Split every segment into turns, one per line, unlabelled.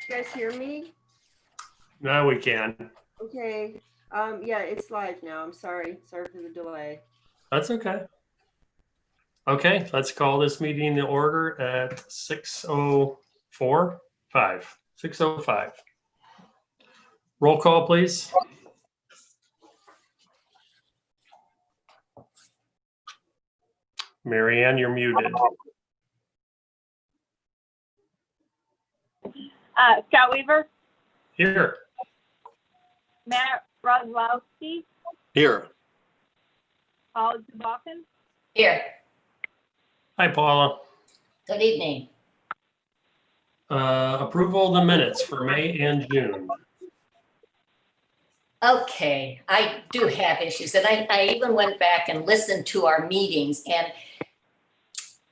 you guys hear me?
Now we can.
Okay. Yeah, it's live now. I'm sorry. Sorry for the delay.
That's okay. Okay, let's call this meeting to order at 6:05. 6:05. Roll call, please. Marianne, you're muted.
Scott Weaver,
Here.
Matt Rozlowski,
Here.
Paul Zabakin,
Here.
Hi, Paula.
Good evening.
Approval of the minutes for May and June.
Okay, I do have issues, and I even went back and listened to our meetings. And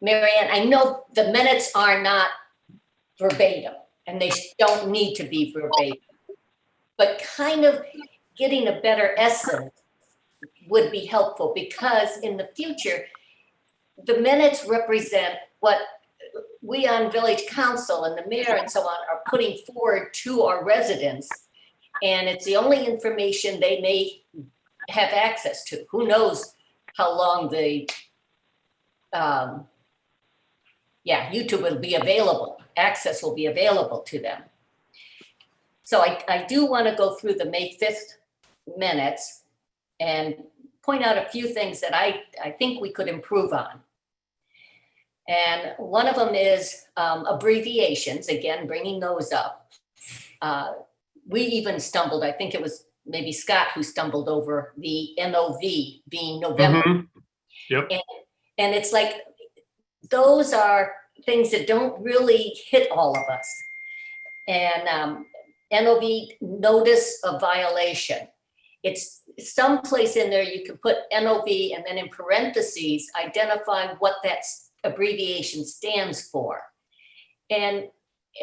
Marianne, I know the minutes are not verbatim, and they don't need to be verbatim, but kind of getting a better essence would be helpful, because in the future, the minutes represent what we on village council and the mayor and so on are putting forward to our residents. And it's the only information they may have access to. Who knows how long the, YouTube will be available. Access will be available to them. So I do want to go through the May 5th minutes and point out a few things that I think we could improve on. And one of them is abbreviations, again, bringing those up. We even stumbled, I think it was maybe Scott who stumbled over the NOV being November.
Mm-hmm. Yep.
And it's like, those are things that don't really hit all of us. And NOV, notice of violation. It's someplace in there you can put NOV and then in parentheses, identify what that abbreviation stands for. And,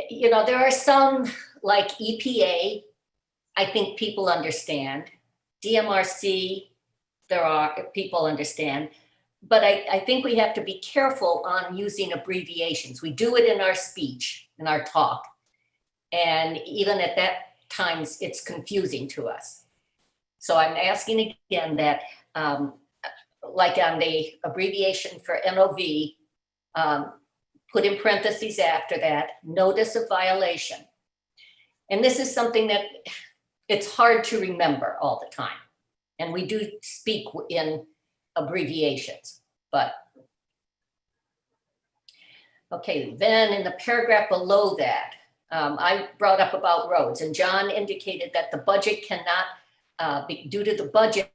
you know, there are some like EPA, I think people understand. DMRC, there are people understand. But I think we have to be careful on using abbreviations. We do it in our speech, in our talk. And even at that times, it's confusing to us. So I'm asking again that, like on the abbreviation for NOV, put in parentheses after that, notice of violation. And this is something that it's hard to remember all the time. And we do speak in abbreviations, but. Okay, then in the paragraph below that, I brought up about roads, and John indicated that the budget cannot, due to the budget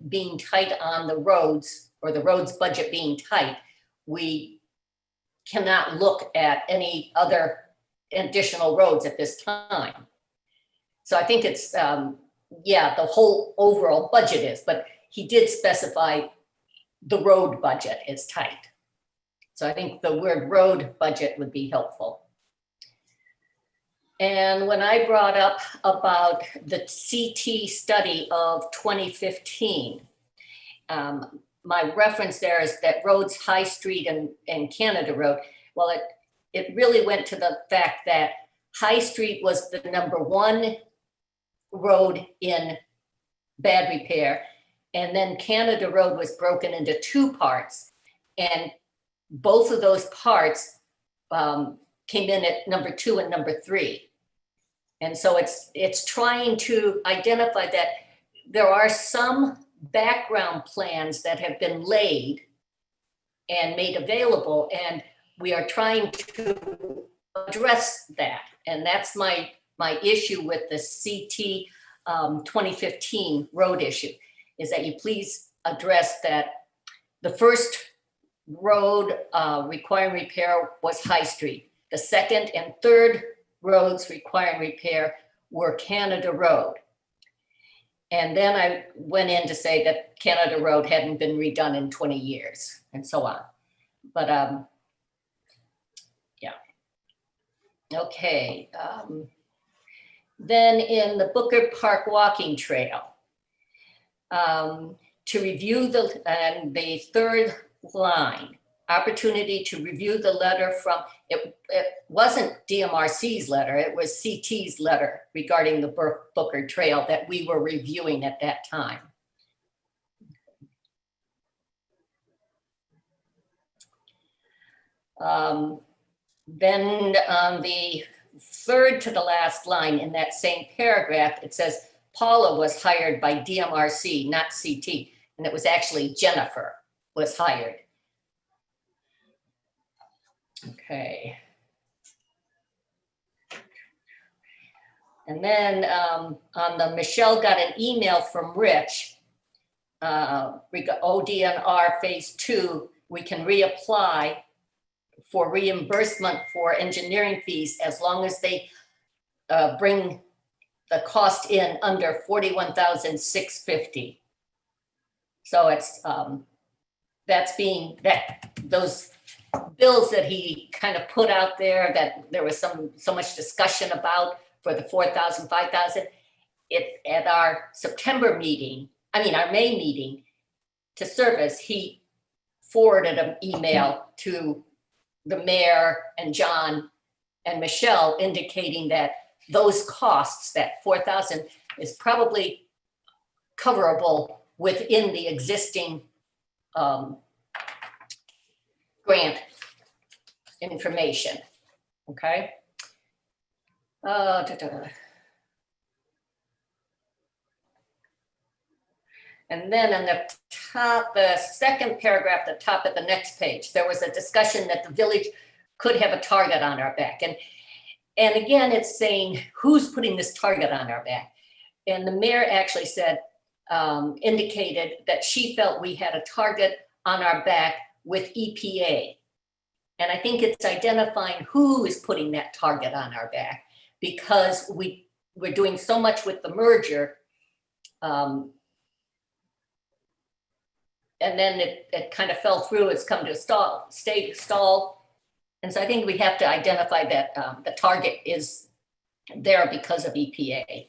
being tight on the roads, or the roads budget being tight, we cannot look at any other additional roads at this time. So I think it's, the whole overall budget is, but he did specify the road budget is tight. So I think the word road budget would be helpful. And when I brought up about the CT study of 2015, my reference there is that roads, High Street and Canada Road, well, it really went to the fact that High Street was the #1 road in bad repair. And then Canada Road was broken into 2 parts. And both of those parts came in at #2 and #3. And so it's trying to identify that there are some background plans that have been laid and made available, and we are trying to address that. And that's my issue with the CT 2015 road issue, is that you please address that the first road requiring repair was High Street. The second and third roads requiring repair were Canada Road. And then I went in to say that Canada Road hadn't been redone in 20 years and so on. But yeah. Okay. Then in the Booker Park Walking Trail, to review the third line, opportunity to review the letter from, it wasn't DMRC's letter, it was CT's letter regarding the Booker Trail that we were reviewing at that time. Then on the third to the last line in that same paragraph, it says Paula was hired by DMRC, not CT. And it was actually Jennifer was hired. Okay. And then on the Michelle got an email from Rich, ODNR phase 2, we can reapply for reimbursement for engineering fees as long as they bring the cost in under $41,650. So it's those bills that he kind of put out there that there was so much discussion about for the 4,000, 5,000. At our September meeting, our May meeting to service, he forwarded an email to the mayor and John and Michelle indicating that those costs, that 4,000 is probably coverable within the existing grant information, okay? And then on the top, the second paragraph, the top of the next page, there was a discussion that the village could have a target on our back. And again, it's saying who's putting this target on our back. And the mayor actually said, indicated that she felt we had a target on our back with EPA. And I think it's identifying who is putting that target on our back, because we're doing so much with the merger. And then it kind of fell through. It's come to a stall. And so I think we have to identify that the target is there because of EPA.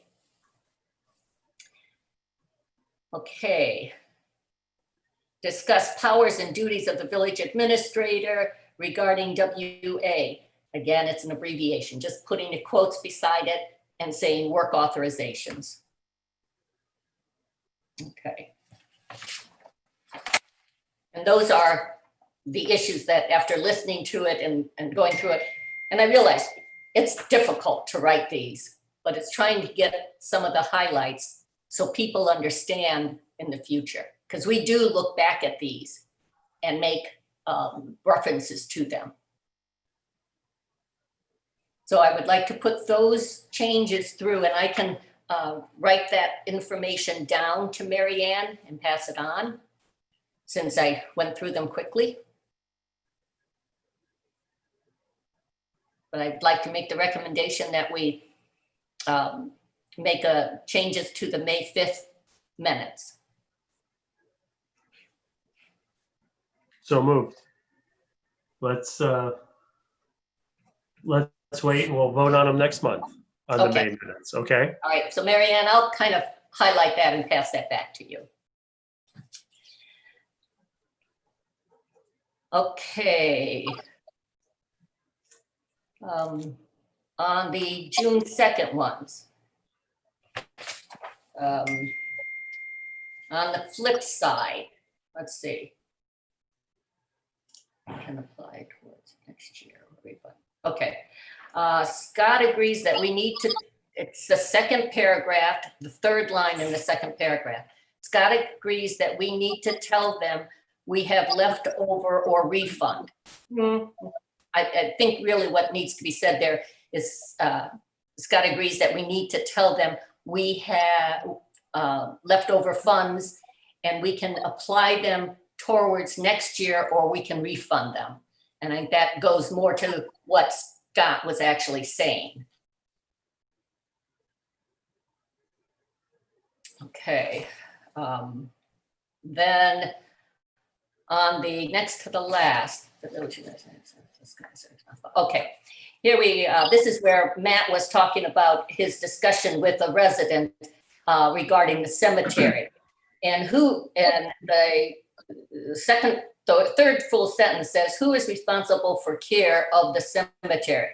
Okay. Discuss powers and duties of the village administrator regarding WA. Again, it's an abbreviation, just putting the quotes beside it and saying work authorizations. Okay. And those are the issues that after listening to it and going through it, and I realized it's difficult to write these, but it's trying to get some of the highlights so people understand in the future, because we do look back at these and make references to them. So I would like to put those changes through, and I can write that information down to Mary Ann and pass it on, since I went through them quickly. But I'd like to make the recommendation that we make changes to the May 5th minutes.
So moved. Let's wait and we'll vote on them next month on the
Okay.
May minutes, okay?
All right, so Mary Ann, I'll kind of highlight that and pass that back to you. Okay. On the June 2nd ones. On the flip side, let's see. Can apply towards next year. Okay. Scott agrees that we need to, it's the second paragraph, the third line in the second paragraph. Scott agrees that we need to tell them we have leftover or refund. I think really what needs to be said there is Scott agrees that we need to tell them we have leftover funds and we can apply them towards next year or we can refund them. And I think that goes more to what Scott was actually saying. Okay. Then on the next to the last, okay, here this is where Matt was talking about his discussion with a resident regarding the cemetery and the the third full sentence says, who is responsible for care of the cemetery?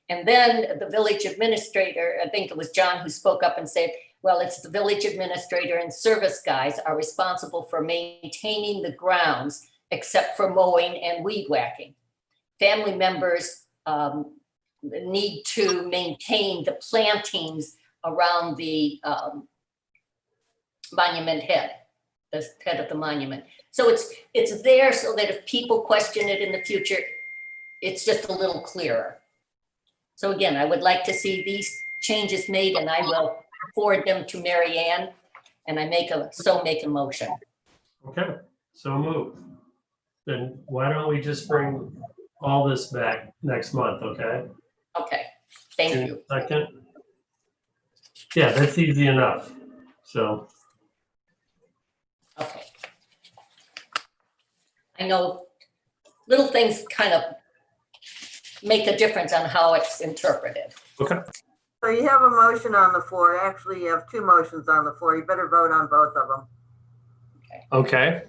And then the village administrator, I think it was John who spoke up and said, well, it's the village administrator and service guys are responsible for maintaining the grounds except for mowing and weed whacking. Family members need to maintain the plantings around the monument head, the head of the monument. So it's there so that if people question it in the future, it's just a little clearer. So again, I would like to see these changes made, and I will forward them to Mary Ann, and I make a motion.
Okay, so moved. Then why don't we just bring all this back next month, okay?
Okay, thank
June
you.
2nd? Yeah, that's easy enough. So,
Okay. I know little things kind of make a difference on how it's interpreted.
okay,
So you have a motion on the floor. Actually, you have two motions on the floor. You better vote on both of them.
okay.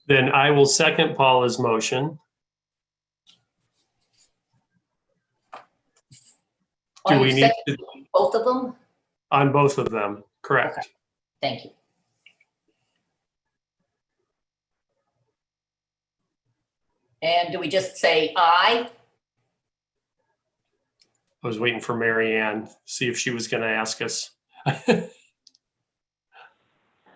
Then I will second Paula's motion.
Are
Do
you
we need
seconding
to,
both of them?
on both of them, correct?
Thank you. And do we just say aye?
I was waiting for Mary Ann, see if she was gonna ask us.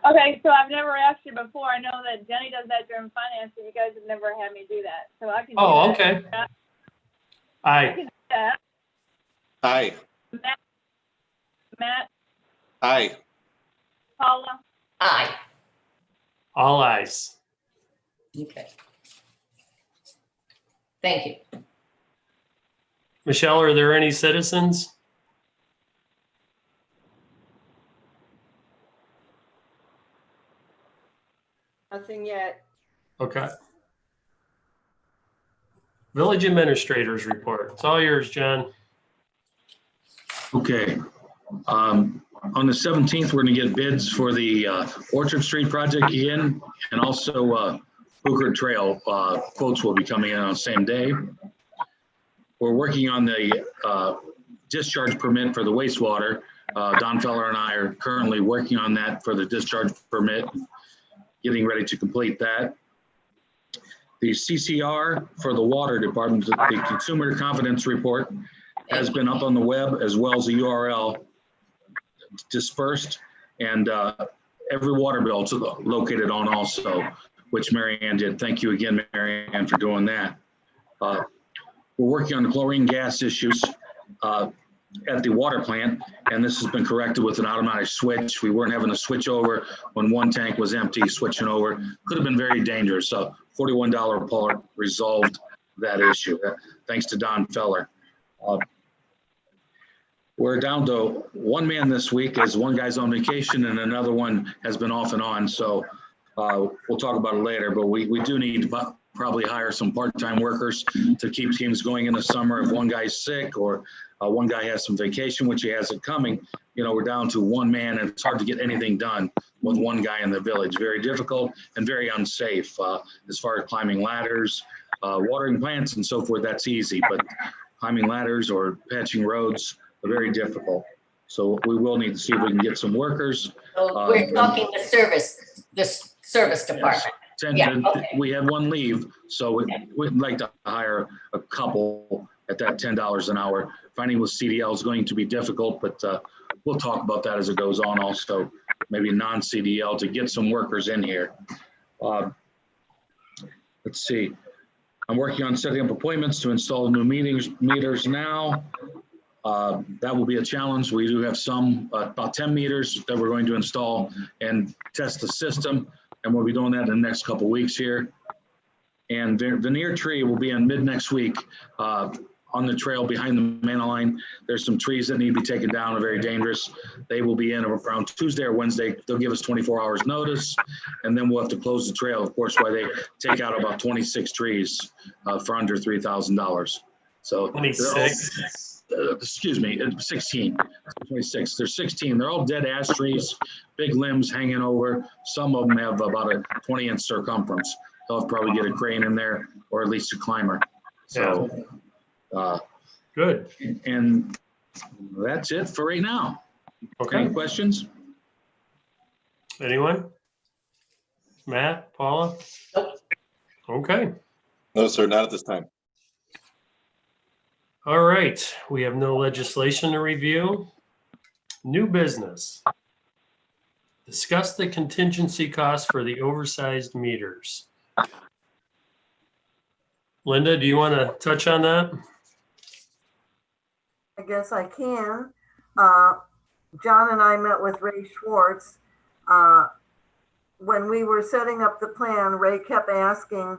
Okay, so I've never asked you before. I know that Jenny does that during finance, but you guys have never had me do that. So I can do
Oh,
that.
okay.
I
Aye,
can do that.
Aye.
Matt,
Aye.
Paula,
Aye.
all ayes.
Okay. Thank you.
Michelle, are there any citizens?
Nothing yet.
Okay. Village Administrators Report. It's all yours, John.
Okay. On the 17th, we're going to get bids for the Orchard Street project again, and also Hooker Trail quotes will be coming in on the same day. We're working on the discharge permit for the wastewater. Don Feller and I are currently working on that for the discharge permit, getting ready to complete that. The CCR for the water department, the Consumer Confidence Report, has been up on the web as well as the URL dispersed, and every water bill is located on also, which Mary Ann did. Thank you again, Mary Ann, for doing that. We're working on the chlorine gas issues at the water plant, and this has been corrected with an automatic switch. We weren't having to switch over when one tank was empty, switching over. Could have been very dangerous. So $41 part resolved that issue, thanks to Don Feller. We're down to one man this week as one guy's on vacation and another one has been off and on. So we'll talk about it later, but we do need to probably hire some part-time workers to keep teams going in the summer. If one guy's sick or one guy has some vacation, which he hasn't coming, you know, we're down to one man and it's hard to get anything done with one guy in the village. Very difficult and very unsafe as far as climbing ladders, watering plants and so forth. That's easy, but climbing ladders or patching roads are very difficult. So we will need to see if we can get some workers.
So we're talking the service department. Yeah, okay.
We had one leave, so we'd like to hire a couple at that $10 an hour. Finding with CDL is going to be difficult, but we'll talk about that as it goes on also. Maybe non-CDL to get some workers in here. Let's see. I'm working on setting up appointments to install new meters now. That will be a challenge. We do have some, about 10 meters that we're going to install and test the system. And we'll be doing that in the next couple of weeks here. And the veneer tree will be in mid next week on the trail behind the manor line. There's some trees that need to be taken down, are very dangerous. They will be in around Tuesday or Wednesday. They'll give us 24 hours notice, and then we'll have to close the trail, of course, while they take out about 26 trees for under $3,000. So
26.
excuse me, 16, 26. There's 16. They're all dead ash trees, big limbs hanging over. Some of them have about a 20-inch circumference. They'll probably get a crane in there or at least a climber. So,
Good.
and that's it for right now.
Okay.
Any questions?
Anyone? Matt, Paula?
Nope.
Okay.
No, sir, not at this time.
All right. We have no legislation to review. New business. Discuss the contingency costs for the oversized meters. Linda, do you want to touch on that?
I guess I can. John and I met with Ray Schwartz. When we were setting up the plan, Ray kept asking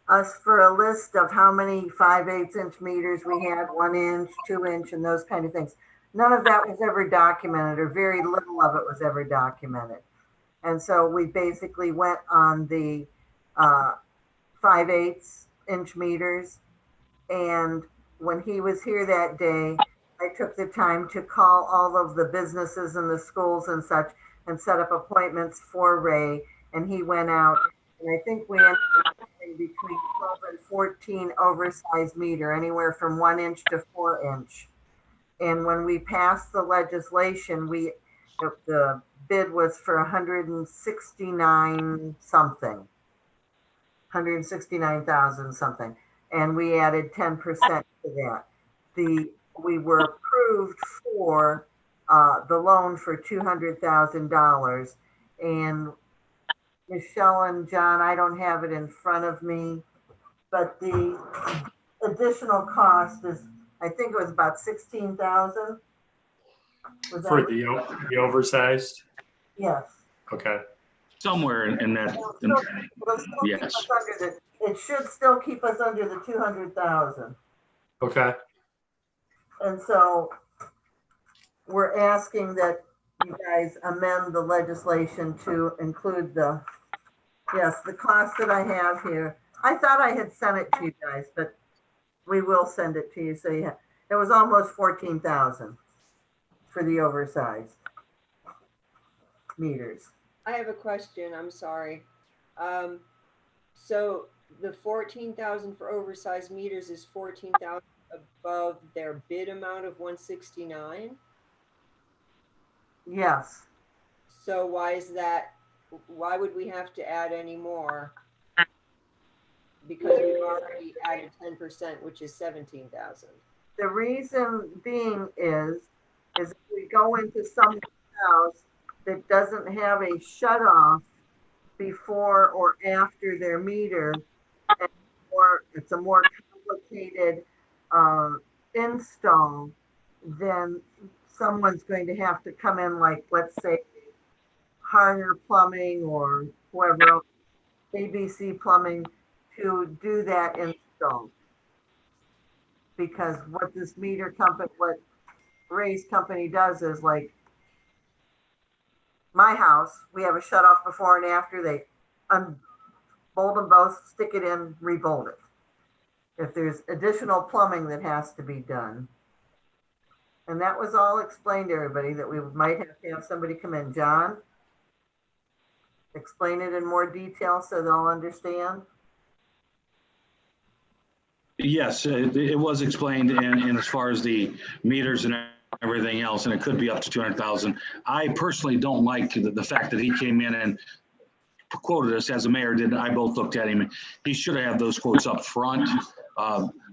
us for a list of how many 5/8 inch meters we had, 1 inch, 2 inch, and those kind of things. None of that was ever documented, or very little of it was ever documented. And so we basically went on the 5/8 inch meters. And when he was here that day, I took the time to call all of the businesses and the schools and such and set up appointments for Ray. And he went out, and I think we ended up having between 12 and 14 oversized meter, anywhere from 1 inch to 4 inch. And when we passed the legislation, the bid was for 169 something, 169,000 something. And we added 10% to that. We were approved for the loan for $200,000. And Michelle and John, I don't have it in front of me, but the additional cost is, I think it was about 16,000.
For the oversized?
Yes.
Okay.
Somewhere in that. Yes.
It should still keep us under the 200,000.
Okay.
And so we're asking that you guys amend the legislation to include the cost that I have here. I thought I had sent it to you guys, but we will send it to you. So it was almost 14,000 for the oversized meters.
I have a question. I'm sorry. So the 14,000 for oversized meters is 14,000 above their bid amount of 169.
Yes.
So why is that? Why would we have to add any more? Because we've already added 10%, which is 17,000.
The reason being is if we go into someone's house that doesn't have a shut off before or after their meter, or it's a more complicated install, then someone's going to have to come in, like, let's say Harner Plumbing or whoever else, ABC Plumbing, to do that install. Because what this meter company, what Ray's company does is, like, my house, we have a shut off before and after. They unbolt them both, stick it in, rebolt it. If there's additional plumbing that has to be done. And that was all explained to everybody, that we might have to have somebody come in. John, explain it in more detail so they'll understand.
Yes, it was explained, and as far as the meters and everything else, and it could be up to 200,000. I personally don't like the fact that he came in and quoted us, as the mayor did. I both looked at him. He should have those quotes up front.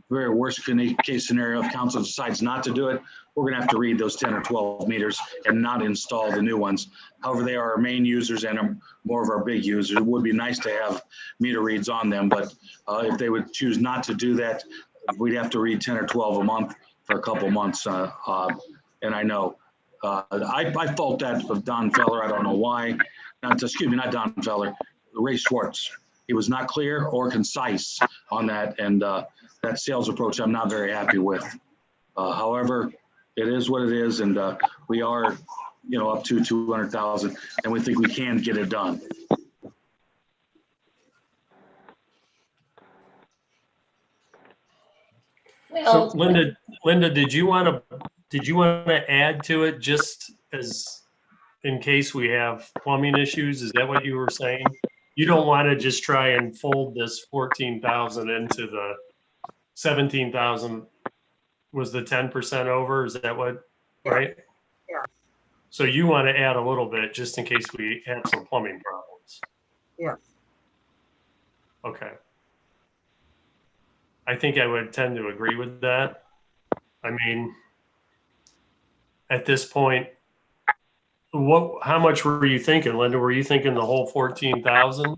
Very worst case scenario, if council decides not to do it, we're going to have to read those 10 or 12 meters and not install the new ones. However, they are our main users and are more of our big users. It would be nice to have meter reads on them, but if they would choose not to do that, we'd have to read 10 or 12 a month for a couple months. And I know I fault that of Don Feller. I don't know why. Not Don Feller, Ray Schwartz. He was not clear or concise on that, and that sales approach I'm not very happy with. However, it is what it is, and we are, up to 200,000, and we think we can get it done.
Well,
So
So,
Linda, did you want to add to it just as in case we have plumbing issues? Is that what you were saying? You don't want to just try and fold this 14,000 into the 17,000 was the 10% over? Is that what, right?
Yes,
So you want to add a little bit just in case we have some plumbing problems.
yes.
Okay. I think I would tend to agree with that. I mean, at this point, how much were you thinking, Linda? Were you thinking the whole 14,000?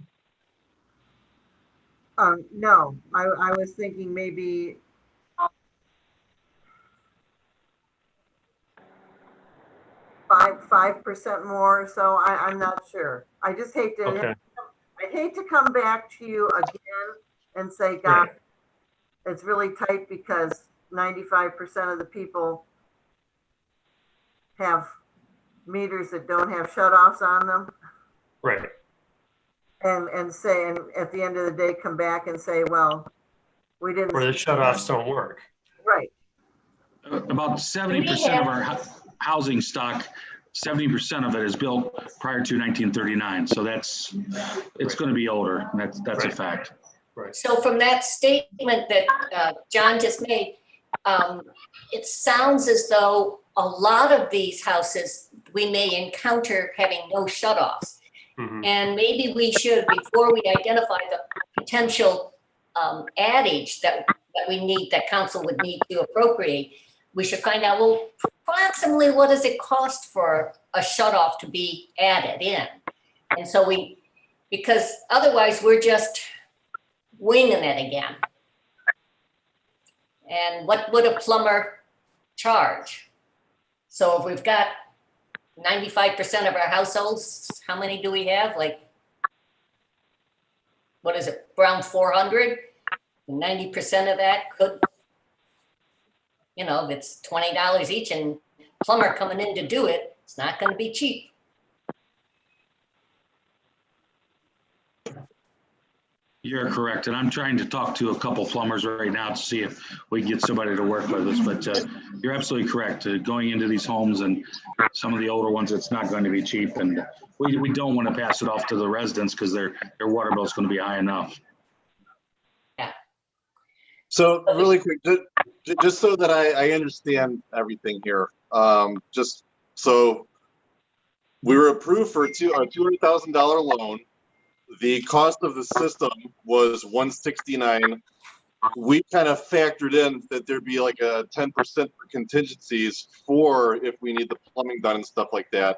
No, I was thinking maybe 5% more. So I'm not sure. I just hate to,
Okay,
I'd hate to come back to you again and say, God,
right,
it's really tight because 95% of the people have meters that don't have shutoffs on them.
right.
And say, and at the end of the day, come back and say, well, we didn't.
Where the shutoffs don't work.
Right.
About 70% of our housing stock, 70% of it is built prior to 1939. So it's going to be older. That's a
Right.
fact.
Right.
so from that statement that John just made, it sounds as though a lot of these houses, we may encounter having no shutoffs.
Mhm.
And maybe we should, before we identify the potential adage that we need, that council would need to appropriate, we should find out, well, approximately what does it cost for a shutoff to be added in? And so because otherwise we're just winging it again. And what would a plumber charge? So if we've got 95% of our households, how many do we have? Like, what is it, around 400? 90% of that could, if it's $20 each and plumber coming in to do it, it's not going to be cheap.
You're correct. And I'm trying to talk to a couple plumbers right now to see if we can get somebody to work with us. But you're absolutely correct. Going into these homes and some of the older ones, it's not going to be cheap. And we don't want to pass it off to the residents because their water bill is going to be high enough.
So really quick, just so that I understand everything here, just so we were approved for a $200,000 loan. The cost of the system was $169. We kind of factored in that there'd be like a 10% for contingencies for if we need the plumbing done and stuff like that.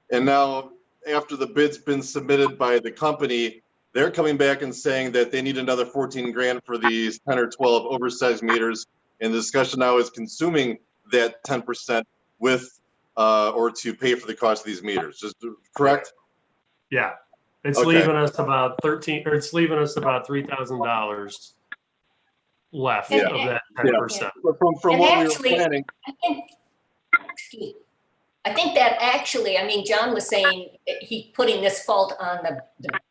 And now after the bid's been submitted by the company, they're coming back and saying that they need another 14 grand for these 10 or 12 oversized meters. And the discussion now is consuming that 10% with or to pay for the cost of these meters. Just correct?
Yeah. It's
Okay.
leaving us about $3,000 left
Yeah.
of that 10%.
But from
And
what
actually,
we were planning,
I think that actually, I mean, John was saying he putting this fault on the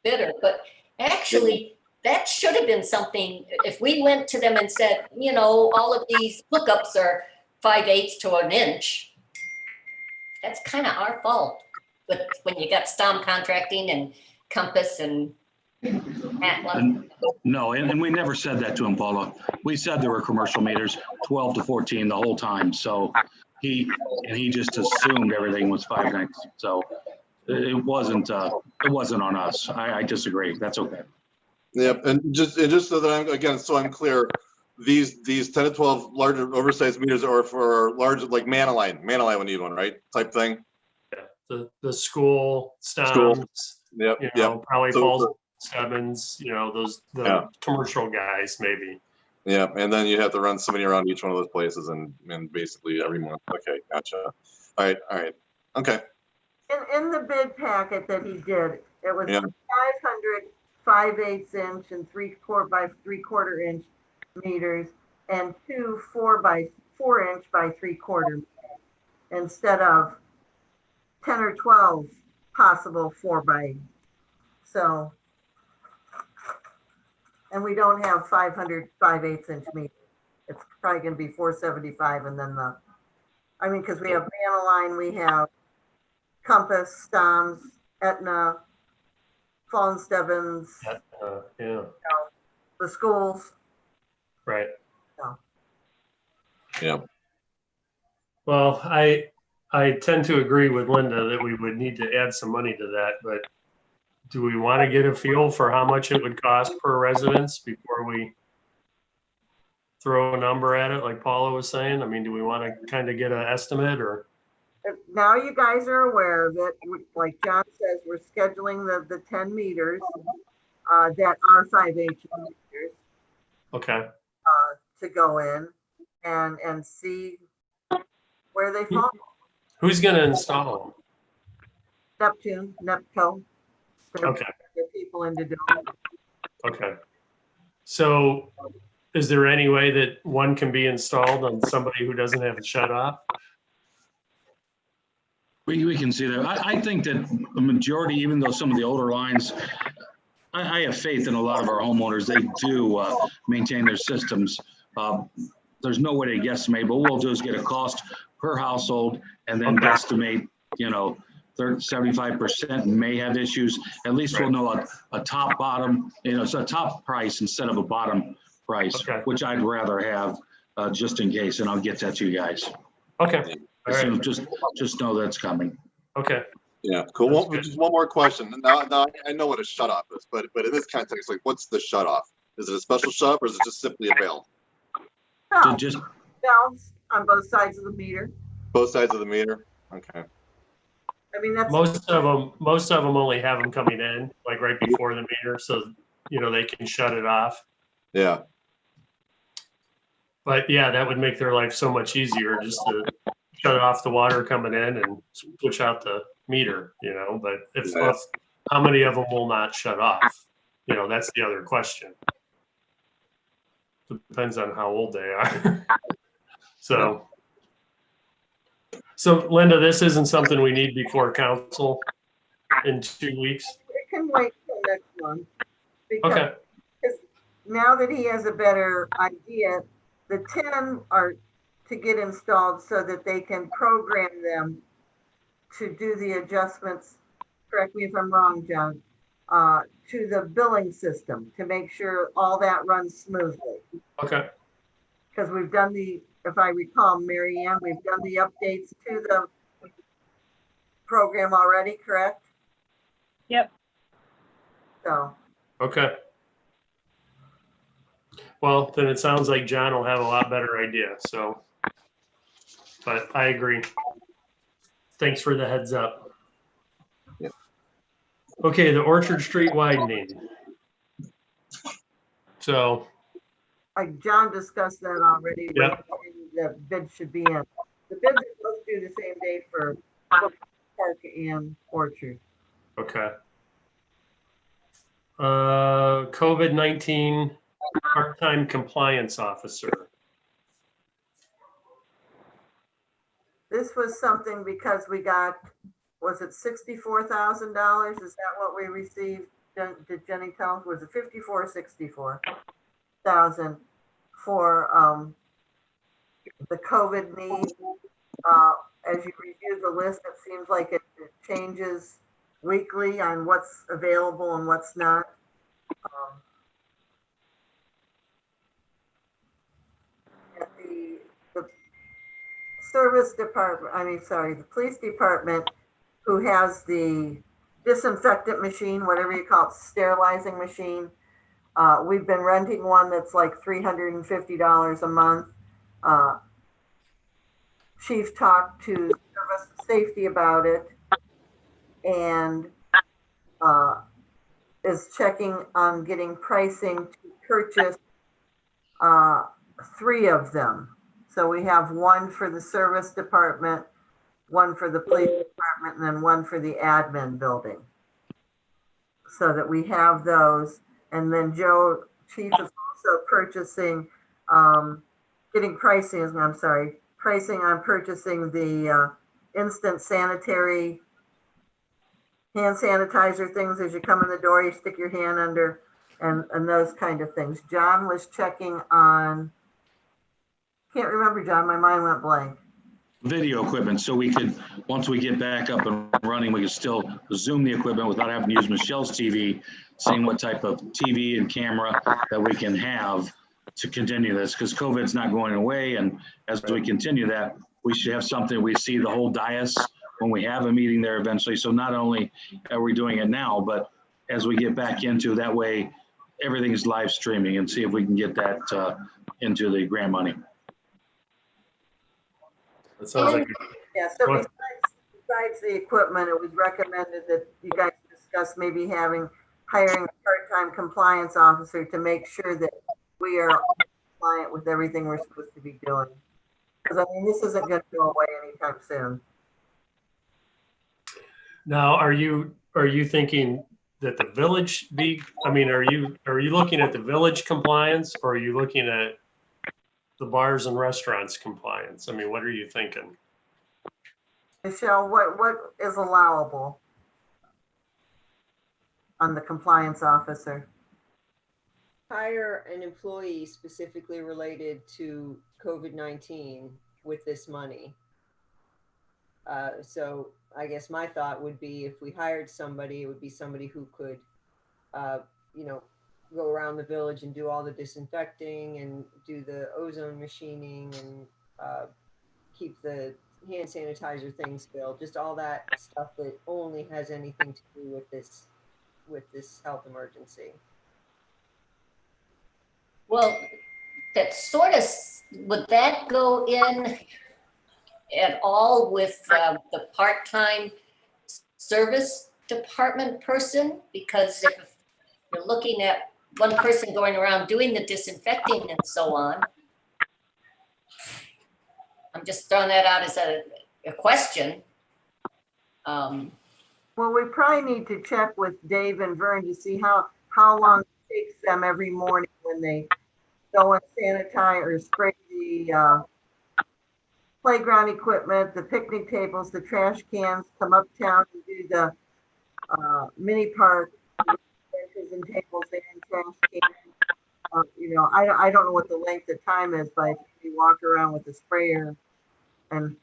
bidder, but actually that should have been something, if we went to them and said, all of these hookups are 5/8 to an inch, that's kind of our fault. But when you got Stom Contracting and Compass and Atlas.
No, and we never said that to him, Paula. We said there were commercial meters, 12 to 14 the whole time. So he just assumed everything was 5/9. So it wasn't on us. I disagree. That's okay.
Yep, and just so that I'm clear, these 10 to 12 larger oversized meters are for large, like Maniline would need one, right? Type thing.
The school,
School.
Stoms,
Yep.
probably
So-
Falls, Stebbins, the commercial guys maybe.
Yeah, and then you have to run somebody around each one of those places and basically every month. Okay, gotcha. All right. Okay.
In the bid packet that he did, it was 500 5/8 inch and 3/4 by 3/4 inch meters and 2 4 inch by 3/4 instead of 10 or 12 possible 4 by. So, and we don't have 500 5/8 inch meters. it's probably gonna be 475 and then because we have Line, we have Compass, Stoms, Etna, Fallen Stebbins,
Yeah,
the schools.
right.
Yeah.
Well, I tend to agree with Linda that we would need to add some money to that, but do we want to get a feel for how much it would cost per residence before we throw a number at it, like Paula was saying? I mean, do we want to kind of get an estimate or?
Now you guys are aware that, like John says, we're scheduling the 10 meters that are 5H meters
Okay,
to go in and see where they fall.
who's going to install
Nepco.
them? Okay,
The people into doing.
okay. So is there any way that one can be installed on somebody who doesn't have it shut off?
We can see that. I think that the majority, even though some of the older lines, I have faith in a lot of our homeowners. They do maintain their systems. There's no way to guesstimate, but what we'll do is get a cost per household and then
Okay.
guesstimate, 75% may have issues. At least we'll know a top bottom, it's a top price instead of a bottom price,
Okay.
which I'd rather have just in case, and I'll get that to you guys.
Okay, all
So
right,
just know that's coming.
okay.
Yeah, cool. Just one more question. Now I know what a shut off is, but in this context, like, what's the shut off? Is it a special shut off or is it just simply a valve?
No,
Just
valves on both sides of the meter.
Both sides of the meter? Okay.
I mean, that's
Most of them only have them coming in, like right before the meter, so, they can shut it off.
Yeah.
But yeah, that would make their life so much easier just to shut off the water coming in and switch out the meter, but
Yeah.
how many of them will not shut off? That's the other question. Depends on how old they are. So Linda, this isn't something we need before council in 2 weeks?
it can wait till next month.
Okay,
Because now that he has a better idea, the 10 are to get installed so that they can program them to do the adjustments, correct me if I'm wrong, John, to the billing system to make sure all that runs smoothly.
okay,
Because we've done if I recall, Mary Ann, we've done the updates to the program already, correct?
Yep.
So,
okay. Well, then it sounds like John will have a lot better idea, so. But I agree. Thanks for the heads up.
Yeah.
Okay, the Orchard Street widening. So,
John discussed that already.
Yep.
The bid should be in. The bids are supposed to do the same day for Park and Orchard.
okay. COVID-19 part-time compliance officer.
This was something because we got, was it $64,000? Is that what we received? Did Jenny tell? Was it 54 or 64,000 for the COVID need? As you review the list, it seems like it changes weekly on what's available and what's not. At the service department, the police department, who has the disinfectant machine, whatever you call it, sterilizing machine. We've been renting one that's like $350 a month. Chief talked to service safety about it and is checking on getting pricing to purchase 3 of them. So we have one for the service department, one for the police department, and then one for the admin building. So that we have those. And then Chief is also purchasing, pricing on purchasing the instant sanitary hand sanitizer things. As you come in the door, you stick your hand under and those kind of things. John was checking on Can't remember, John. My mind went blank.
Video equipment, so we could, once we get back up and running, we could still Zoom the equipment without having to use Michelle's TV, seeing what type of TV and camera that we can have to continue this, because COVID's not going away. And as we continue that, we should have something, we see the whole dais when we have a meeting there eventually. So not only are we doing it now, but as we get back into that way, everything is live streaming, and see if we can get that into the grant money.
That sounds like
Yeah, so
What?
besides the equipment, it was recommended that you guys discuss maybe hiring a part-time compliance officer to make sure that we are compliant with everything we're supposed to be doing. Because I mean, this isn't going to go away anytime soon.
now, are you thinking that the village be, I mean, are you looking at the village compliance, or are you looking at the bars and restaurants compliance? I mean, what are you thinking?
Michelle, what is allowable on the compliance officer?
Hire an employee specifically related to COVID-19 with this money. So I guess my thought would be, if we hired somebody, it would be somebody who could, you know, go around the village and do all the disinfecting and do the ozone machining and keep the hand sanitizer things filled, just all that stuff that only has anything to do with this health emergency.
Well, that sort of, would that go in at all with the part-time service department person? Because if you're looking at one person going around doing the disinfecting and so on, I'm just throwing that out as a question.
Well, we probably need to check with Dave and Vern to see how long it takes them every morning when they go and sanitize or spray the playground equipment, the picnic tables, the trash cans, come uptown and do the mini park benches and tables and trash cans. You know, I don't know what the length of time is, but you walk around with the sprayer and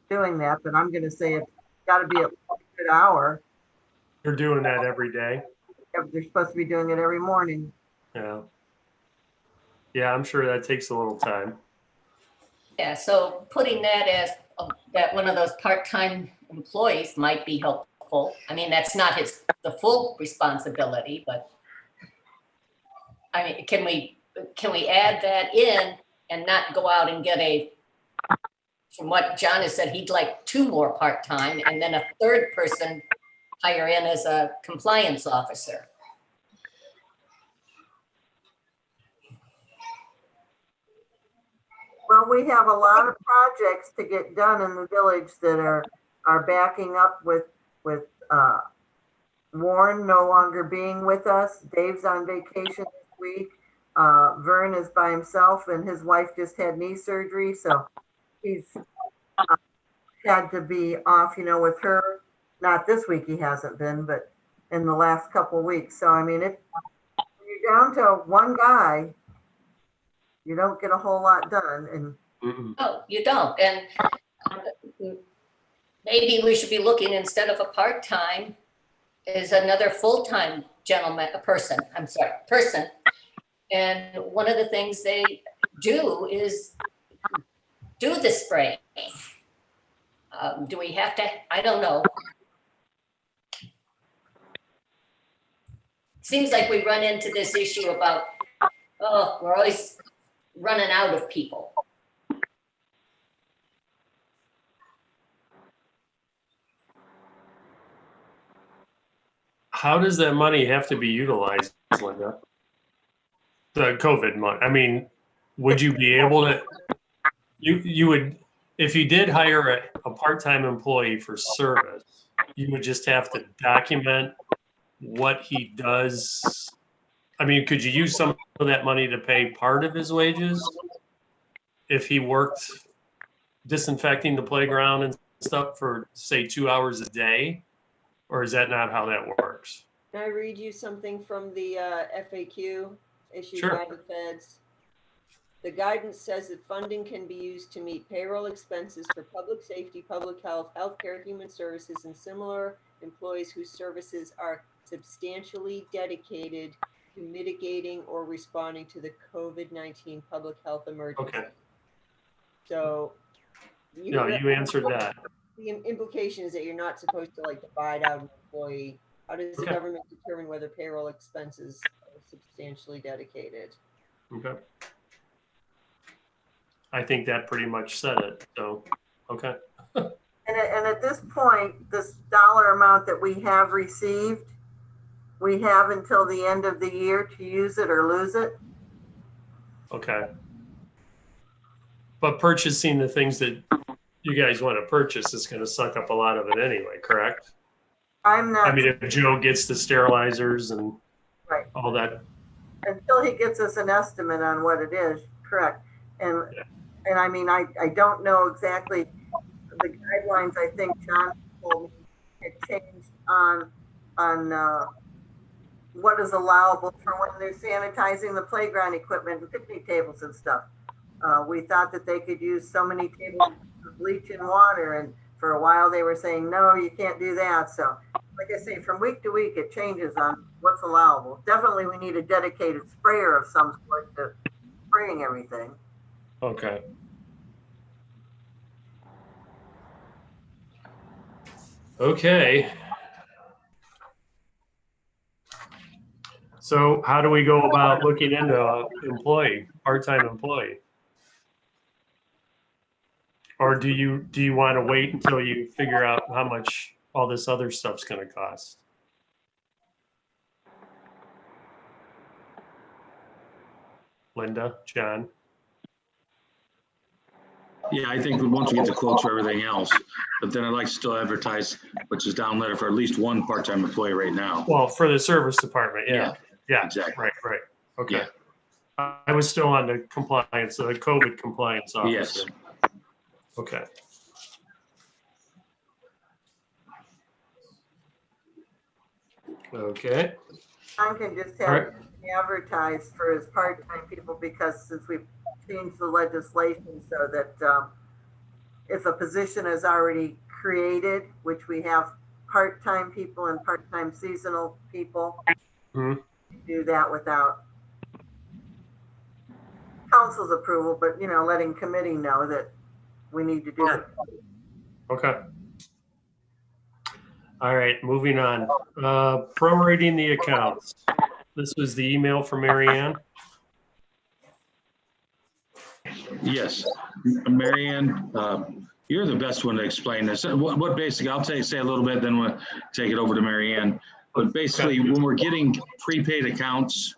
doing that, but I'm going to say it's got to be at least a good hour.
They're doing that every day.
They're supposed to be doing it every morning.
Yeah. Yeah, I'm sure that takes a little time.
Yeah, so putting that as that one of those part-time employees might be helpful. I mean, that's not the full responsibility, but I mean, can we add that in and not go out and get from what John has said, he'd like 2 more part-time and then a third person hire in as a compliance officer.
Well, we have a lot of projects to get done in the village that are backing up with Warren no longer being with us. Dave's on vacation this week. Vern is by himself, and his wife just had knee surgery, so he's had to be off, you know, with her. Not this week he hasn't been, but in the last couple of weeks. So I mean, if you're down to one guy, you don't get a whole lot done. And
No, you don't. And maybe we should be looking, instead of a part-time, is another full-time person. And one of the things they do is do the spraying. Do we have to? I don't know. Seems like we run into this issue about, oh, we're always running out of people.
How does that money have to be utilized, Linda? The COVID money. I mean, would you be able to, you would, if you did hire a part-time employee for service, you would just have to document what he does. I mean, could you use some of that money to pay part of his wages if he worked disinfecting the playground and stuff for, say, 2 hours a day? Or is that not how that works?
Can I read you something from the FAQ issued
Sure.
by the feds? The guidance says that funding can be used to meet payroll expenses for public safety, public health, healthcare, human services, and similar employees whose services are substantially dedicated to mitigating or responding to the COVID-19 public health emergency.
Okay.
So
No, you answered that.
the implication is that you're not supposed to like divide out an employee. How does the
Okay.
government determine whether payroll expenses are substantially dedicated?
Okay. I think that pretty much said it. So, okay.
And at this point, this dollar amount that we have received, we have until the end of the year to use it or lose it.
Okay. But purchasing the things that you guys want to purchase is going to suck up a lot of it anyway, correct?
I'm not.
I mean, if Joe gets the sterilizers and
right.
all that.
Until he gets us an estimate on what it is, correct. And
Yeah.
and I mean, I don't know exactly the guidelines. I think John told me had changed on what is allowable for when they're sanitizing the playground equipment and picnic tables and stuff. We thought that they could use so many tables of bleach and water, and for a while they were saying, no, you can't do that. So like I say, from week to week, it changes on what's allowable. Definitely we need a dedicated sprayer of some sort to spraying everything.
Okay. Okay. So how do we go about looking into an employee, part-time employee? Or do you want to wait until you figure out how much all this other stuff's going to cost? Linda, John?
Yeah, I think once we get the quotes for everything else, but then I'd like to still advertise, which is down letter for at least one part-time employee right now.
Well, for the service department, yeah. Yeah,
exactly.
Right. Okay.
Yeah.
I was still on the compliance, the COVID compliance officer.
Yes.
Okay. Okay.
I can just
All
have
right.
advertised for his part-time people, because since we've changed the legislation so that if a position is already created, which we have part-time people and part-time seasonal people,
Mhm.
do that without council's approval, but letting committee know that we need to do it.
Okay. All right, moving on. Prorating the accounts. This was the email from Mary Ann.
Yes, Mary Ann, you're the best one to explain this. What basically, I'll say a little bit, then we'll take it over to Mary Ann. But basically, when we're getting prepaid accounts,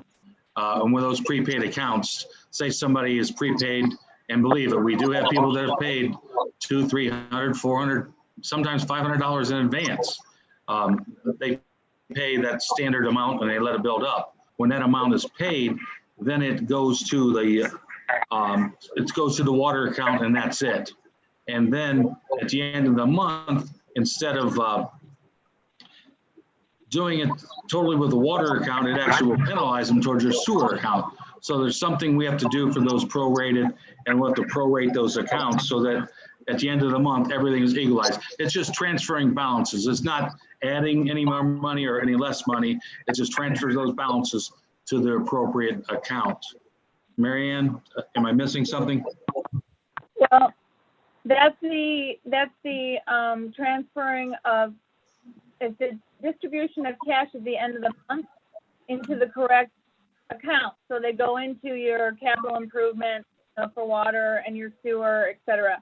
and with those prepaid accounts, say somebody is prepaid, and believe it, we do have people that have paid $200, $300, $400, sometimes $500 in advance. They pay that standard amount and they let it build up. When that amount is paid, then it goes to the water account, and that's it. And then at the end of the month, instead of doing it totally with the water account, it actually will penalize them towards your sewer account. So there's something we have to do for those prorated, and we'll have to prorate those accounts so that at the end of the month, everything is equalized. It's just transferring balances. It's not adding any more money or any less money. It just transfers those balances to the appropriate account. Mary Ann, am I missing something?
Well, that's the transferring of, it's the distribution of cash at the end of the month into the correct account. So they go into your capital improvement for water and your sewer, et cetera.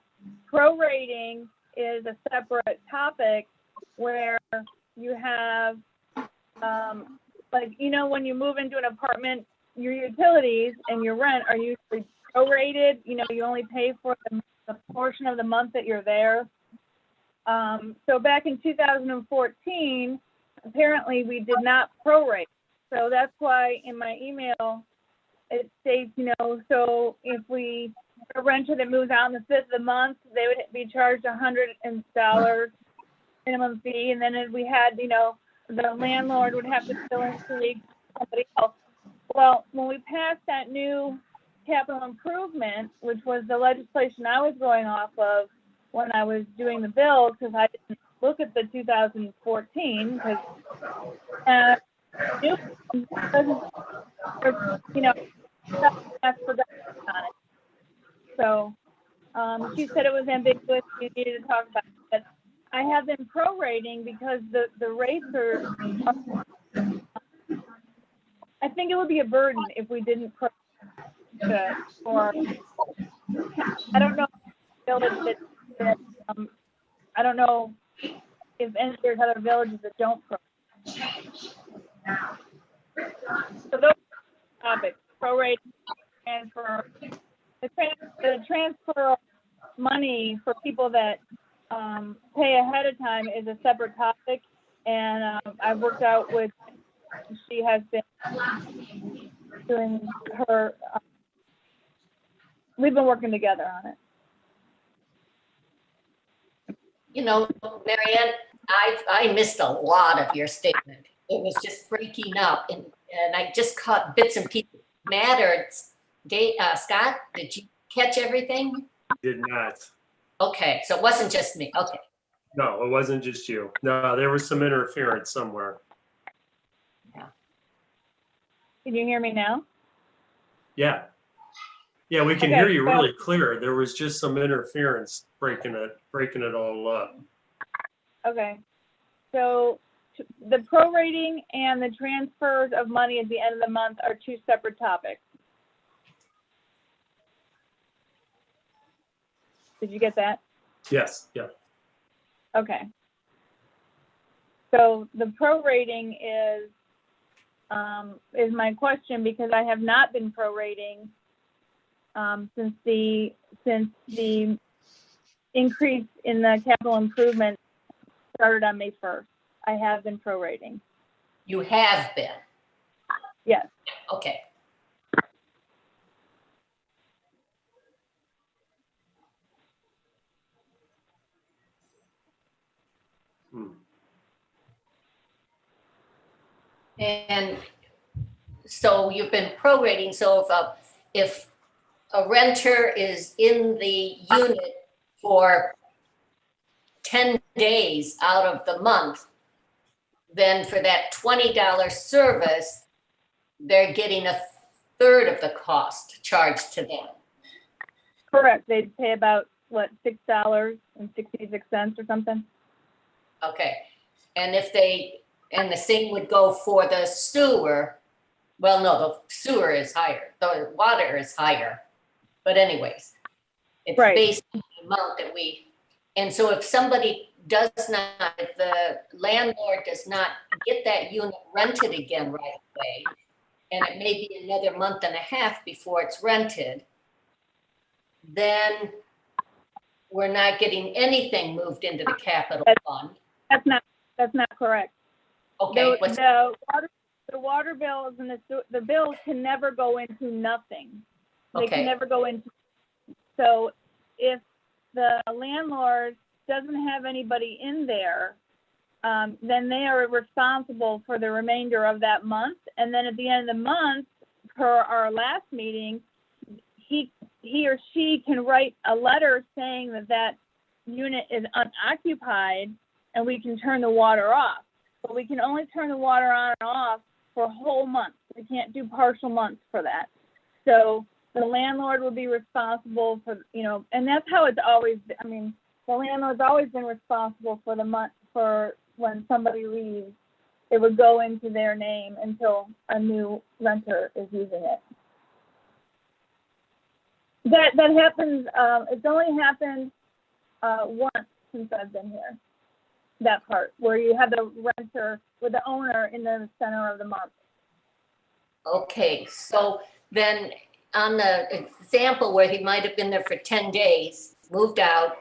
Prorating is a separate topic where you have, when you move into an apartment, your utilities and your rent are usually prorated. You only pay for the portion of the month that you're there. So back in 2014, apparently we did not prorate. So that's why in my email, it states, so if a renter that moves out on the 5th of the month, they would be charged $100 minimum fee. And then if we had, the landlord would have to fill in to somebody else. Well, when we passed that new capital improvement, which was the legislation I was going off of when I was doing the bill, because I didn't look at the 2014, because, you know, that's production on it. So, she said it was ambiguous, we needed to talk about it, but I have been prorating because the rates are, I think it would be a burden if we didn't or I don't know that I don't know if there's other villages that don't so those are topics, prorate, transfer, the transfer of money for people that pay ahead of time is a separate topic, and I've worked out with, she has been doing her, we've been working together on it.
You know, Marianne, I missed a lot of your statement. It was just breaking up, and I just caught bits and pieces. Matter, Scott, did you catch everything?
Did not.
Okay, so it wasn't just me. Okay.
No, it wasn't just you. No, there was some interference somewhere.
Can you hear me now?
Yeah. Yeah, we can
Okay,
hear you
so-
really clear. There was just some interference breaking it all up.
Okay. So the prorating and the transfers of money at the end of the month are two separate topics. Did you get that?
Yes, yeah.
Okay. So the prorating is my question, because I have not been prorating since the increase in the capital improvement started on May 1st. I have been prorating.
You have been.
Yes.
Okay.
Hmm.
And so you've been prorating. So if a renter is in the unit for 10 days out of the month, then for that $20 service, they're getting a third of the cost charged to them.
Correct. They'd pay about, what, $6.66 or something?
Okay. And and the same would go for the sewer. Well, no, the sewer is higher. The water is higher. But anyways, it's
Right.
based on the amount that and so if somebody if the landlord does not get that unit rented again right away, and it may be another month and a half before it's rented, then we're not getting anything moved into the capital fund.
That's not correct.
Okay.
The water bills and the bills can never go into nothing. They
Okay.
can never go into. So if the landlord doesn't have anybody in there, then they are responsible for the remainder of that month. And then at the end of the month, per our last meeting, he or she can write a letter saying that unit is unoccupied, and we can turn the water off. But we can only turn the water on and off for whole months. We can't do partial months for that. So the landlord will be responsible for, and that's how it's always been. I mean, the landlord's always been responsible for the month, for when somebody leaves. It would go into their name until a new renter is using it. That happens, it's only happened once since I've been here. That part, where you have the renter with the owner in the center of the month.
Okay, so then on the example where he might have been there for 10 days, moved out,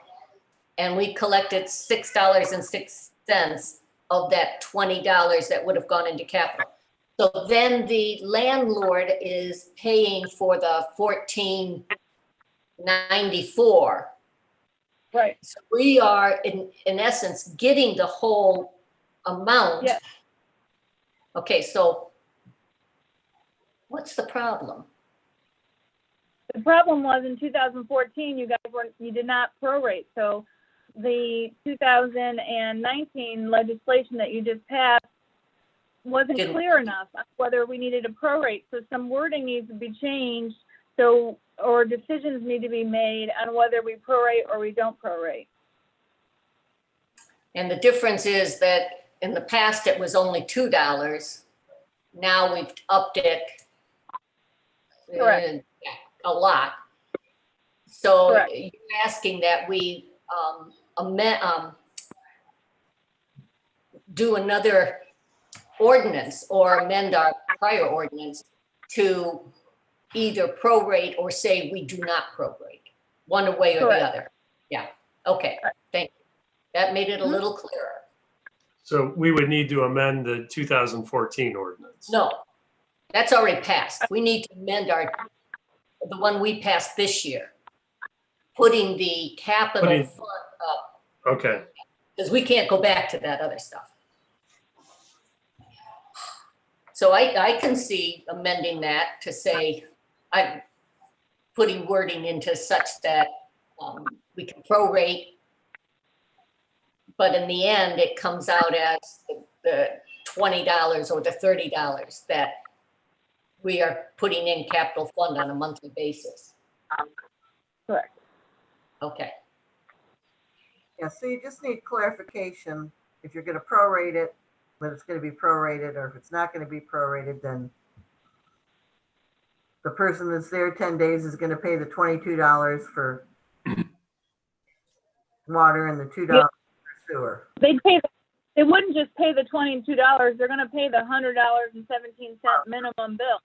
and we collected $6.06 of that $20 that would have gone into capital. So then the landlord is paying for the $14.94.
Right.
So we are in essence getting the whole amount.
Yes.
Okay, so what's the problem?
The problem was in 2014, you did not prorate. So the 2019 legislation that you just passed wasn't clear enough on whether we needed to prorate. So some wording needs to be changed. So, or decisions need to be made on whether we prorate or we don't prorate.
And the difference is that in the past, it was only $2. Now we've upped it a lot. So
Correct.
you're asking that we do another ordinance or amend our prior ordinance to either prorate or say we do not prorate, one way or the other. Yeah, okay, thank you. That made it a little clearer.
So we would need to amend the 2014 ordinance.
No, that's already passed. We need to amend the one we passed this year, putting the capital fund up.
Okay.
Because we can't go back to that other stuff. So I can see amending that to say, I'm putting wording into such that we can prorate, but in the end, it comes out as the $20 or the $30 that we are putting in capital fund on a monthly basis.
Correct.
Okay.
Yeah, so you just need clarification. If you're going to prorate it, that it's going to be prorated, or if it's not going to be prorated, then the person that's there 10 days is going to pay the $22 for water and the $2 for sewer.
They wouldn't just pay the $22. They're going to pay the $100.17 minimum bill.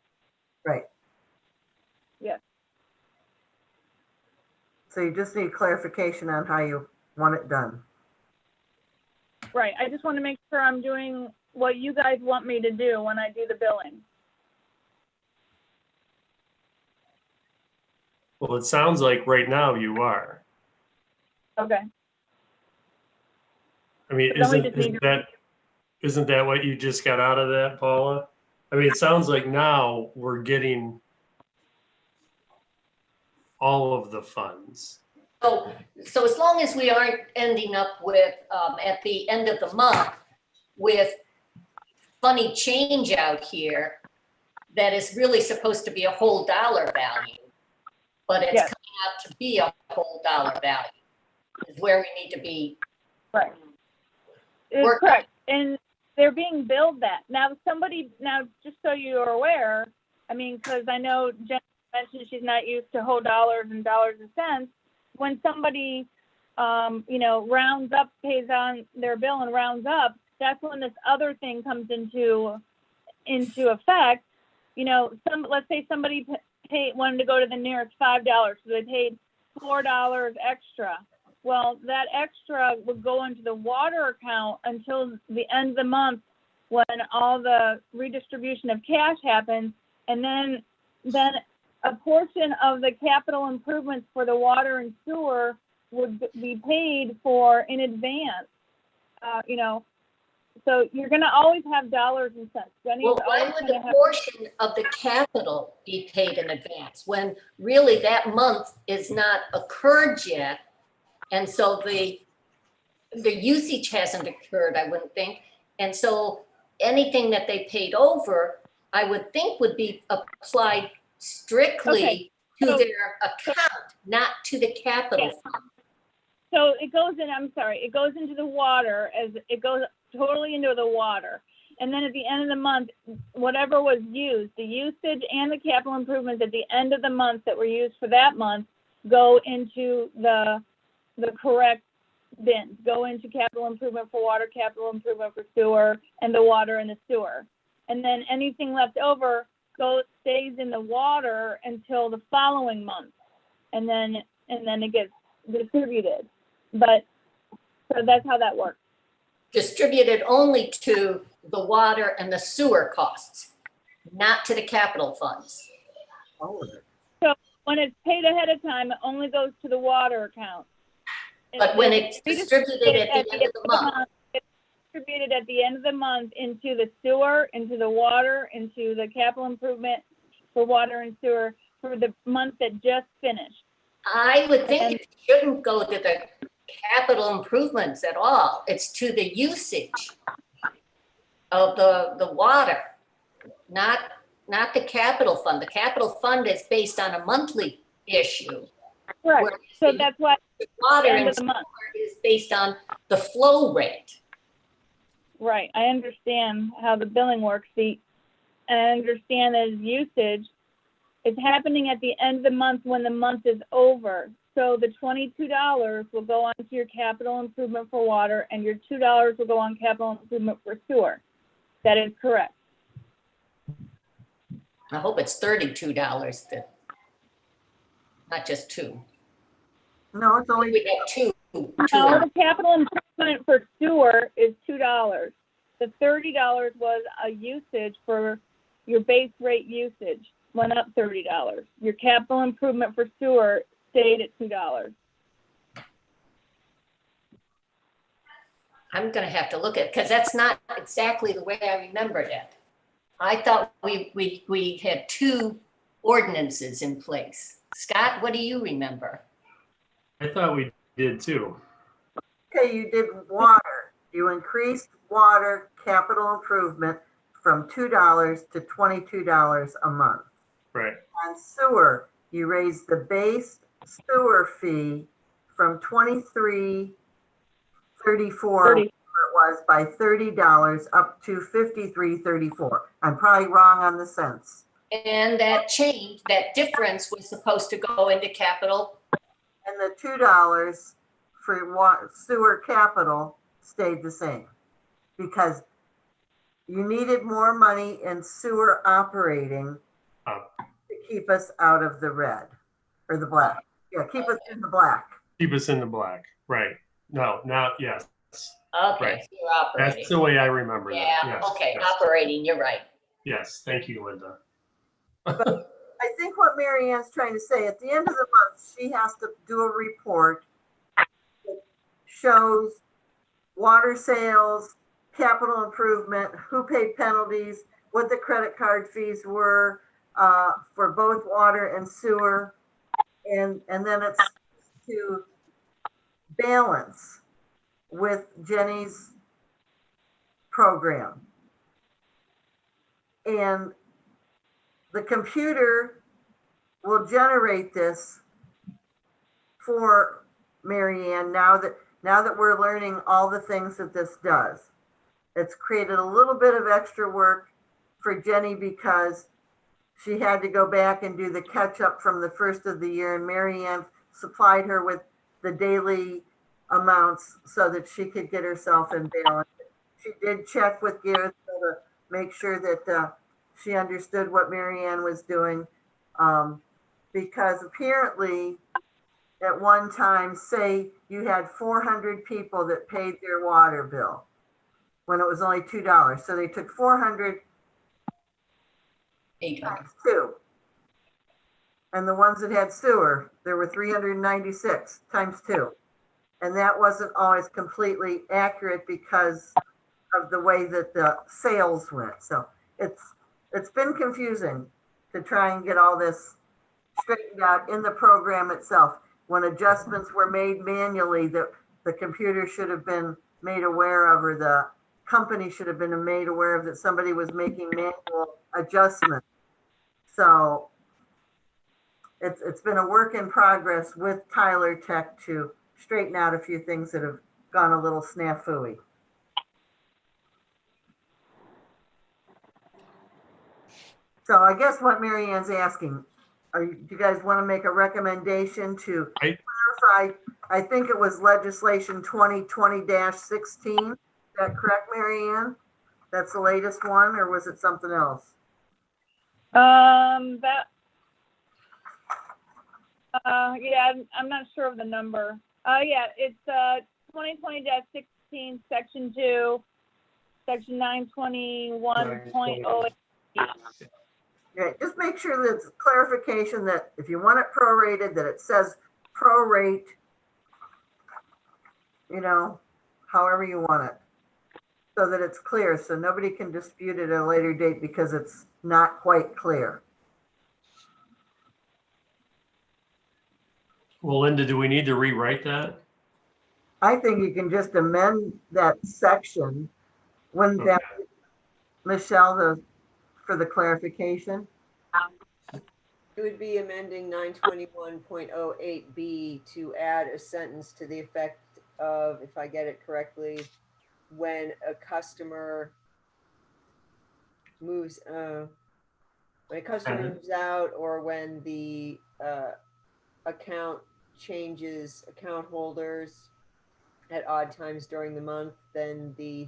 Right.
Yes.
So you just need clarification on how you want it done.
Right. I just want to make sure I'm doing what you guys want me to do when I do the billing.
Well, it sounds like right now you are.
Okay.
I mean, isn't that what you just got out of that, Paula? I mean, it sounds like now we're getting all of the funds.
So as long as we aren't ending up with, at the end of the month, with funny change out here that is really supposed to be a whole dollar value, but it's coming out to be a whole dollar value, is where we need to be.
Right. It's correct. And they're being billed that. Now, just so you're aware, I mean, because I know Jen mentioned she's not used to whole dollars and cents. When somebody, rounds up, pays on their bill and rounds up, that's when this other thing comes into effect. Let's say somebody wanted to go to the nearest $5, so they paid $4 extra. Well, that extra would go into the water account until the end of the month when all the redistribution of cash happens, and then a portion of the capital improvements for the water and sewer would be paid for in advance. So you're going to always have dollars and cents.
Well, why would a portion of the capital be paid in advance when really that month is not occurred yet? And so the usage hasn't occurred, I wouldn't think. And so anything that they paid over, I would think would be applied strictly to their account, not to the capital fund.
So it goes into the water, as it goes totally into the water. And then at the end of the month, whatever was used, the usage and the capital improvements at the end of the month that were used for that month go into the correct bins, go into capital improvement for water, capital improvement for sewer, and the water and the sewer. And then anything left over stays in the water until the following month. And then it gets distributed. But so that's how that works.
Distributed only to the water and the sewer costs, not to the capital funds.
So when it's paid ahead of time, it only goes to the water account.
But when it's distributed at the end of the month,
it's distributed at the end of the month into the sewer, into the water, into the capital improvement for water and sewer. for the month that just finished.
I would think
And-
it shouldn't go to the capital improvements at all. It's to the usage of the water, not the capital fund. The capital fund is based on a monthly issue.
Correct.
whereas
So
the
that's why
water
end
and
of the month.
sewer is based on the flow rate.
Right, I understand how the billing works, and I understand that usage is happening at the end of the month when the month is over. So the $22 will go on to your capital improvement for water, and your $2 will go on capital improvement for sewer. That is correct.
I hope it's $32, not just two.
No, it's only,
We got two.
No, the capital improvement for sewer is $2. The $30 was a usage for your base rate usage, went up $30. Your capital improvement for sewer stayed at $2.
I'm gonna have to look at, because that's not exactly the way I remembered it. I thought we had two ordinances in place. Scott, what do you remember?
I thought we did too.
okay, you did water. You increased water capital improvement from $2 to $22 a month.
Right.
On sewer, you raised the base sewer fee from $23.34
30.
it was by $30 up to $53.34. I'm probably wrong on the cents.
And that change, that difference was supposed to go into capital.
And the $2 for sewer capital stayed the same because you needed more money in sewer operating to keep us out of the red or the black. Yeah, keep us in the black.
Keep us in the black. Right. No, now, yes.
Okay,
Right.
so you're operating.
That's the way I remember
Yeah,
that. Yes.
okay,
Yes.
operating, you're right.
Yes. Thank you, Linda.
I think what Mary Ann's trying to say, at the end of the month, she has to do a report that shows water sales, capital improvement, who paid penalties, what the credit card fees were for both water and sewer. And then it's to balance with Jenny's program. And the computer will generate this for Mary Ann now that we're learning all the things that this does. It's created a little bit of extra work for Jenny because she had to go back and do the catch up from the first of the year, and Mary Ann supplied her with the daily amounts so that she could get herself in balance. She did check with Gareth to make sure that she understood what Mary Ann was doing, because apparently at one time, say you had 400 people that paid their water bill when it was only $2. So they took 400 times 2. And the ones that had sewer, there were 396 times 2. And that wasn't always completely accurate because of the way that the sales went. So it's been confusing to try and get all this straightened out in the program itself. When adjustments were made manually, the computer should have been made aware of, or the company should have been made aware of that somebody was making manual adjustments. So it's been a work in progress with Tyler Tech to straighten out a few things that have gone a little snafu-y. So I guess what Mary Ann's asking, do you guys want to make a recommendation to clarify? I think it was legislation 2020-16. Is that correct, Mary Ann? That's the latest one, or was it something else?
Yeah, I'm not sure of the number. Yeah, it's 2020-16, section 2, section 921.08.
Yeah, just make sure that it's clarification that if you want it prorated, that it says prorate, however you want it, so that it's clear, so nobody can dispute it at a later date because it's not quite clear.
Well, Linda, do we need to rewrite that?
I think you can just amend that section. Wouldn't that, Michelle, for the clarification?
It would be amending 921.08B to add a sentence to the effect of, if I get it correctly, when a customer moves, out, or when the account changes account holders at odd times during the month, then the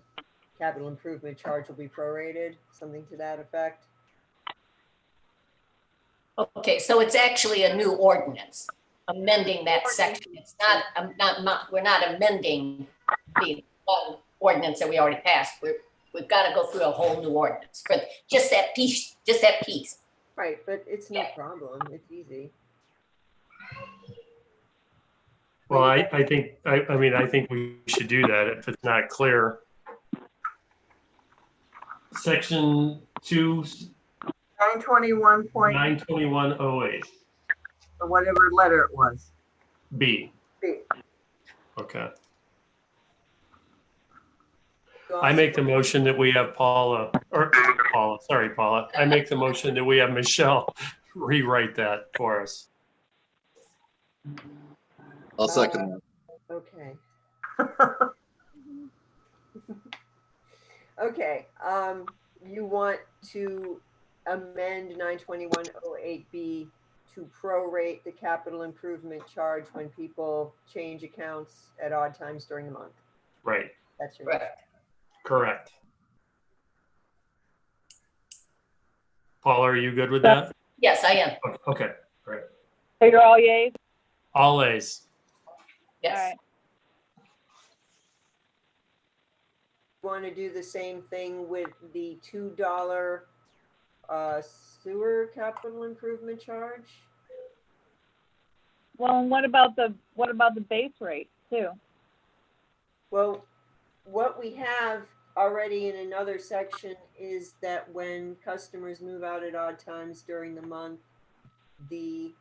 capital improvement charge will be prorated, something to that effect.
Okay, so it's actually a new ordinance, amending that section. It's not, we're not amending the ordinance that we already passed. We've got to go through a whole new ordinance for just that piece,
Right, but it's no problem. It's easy.
Well, I think, I mean, I think we should do that if it's not clear. Section 2,
921 point,
92108
or whatever letter it was.
B.
B.
Okay. I make the motion that we have Paula. I make the motion that we have Michelle rewrite that for us.
I'll second that.
Okay. Okay, you want to amend 92108B to prorate the capital improvement charge when people change accounts at odd times during the month.
Right.
That's your
right?
Correct. Paula, are you good with that?
Yes, I am.
Okay, great.
So you're all yays?
All A's.
Yes.
All right.
Want to do the same thing with the $2 sewer capital improvement charge?
Well, and what about the base rate too?
Well, what we have already in another section is that when customers move out at odd times during the month, the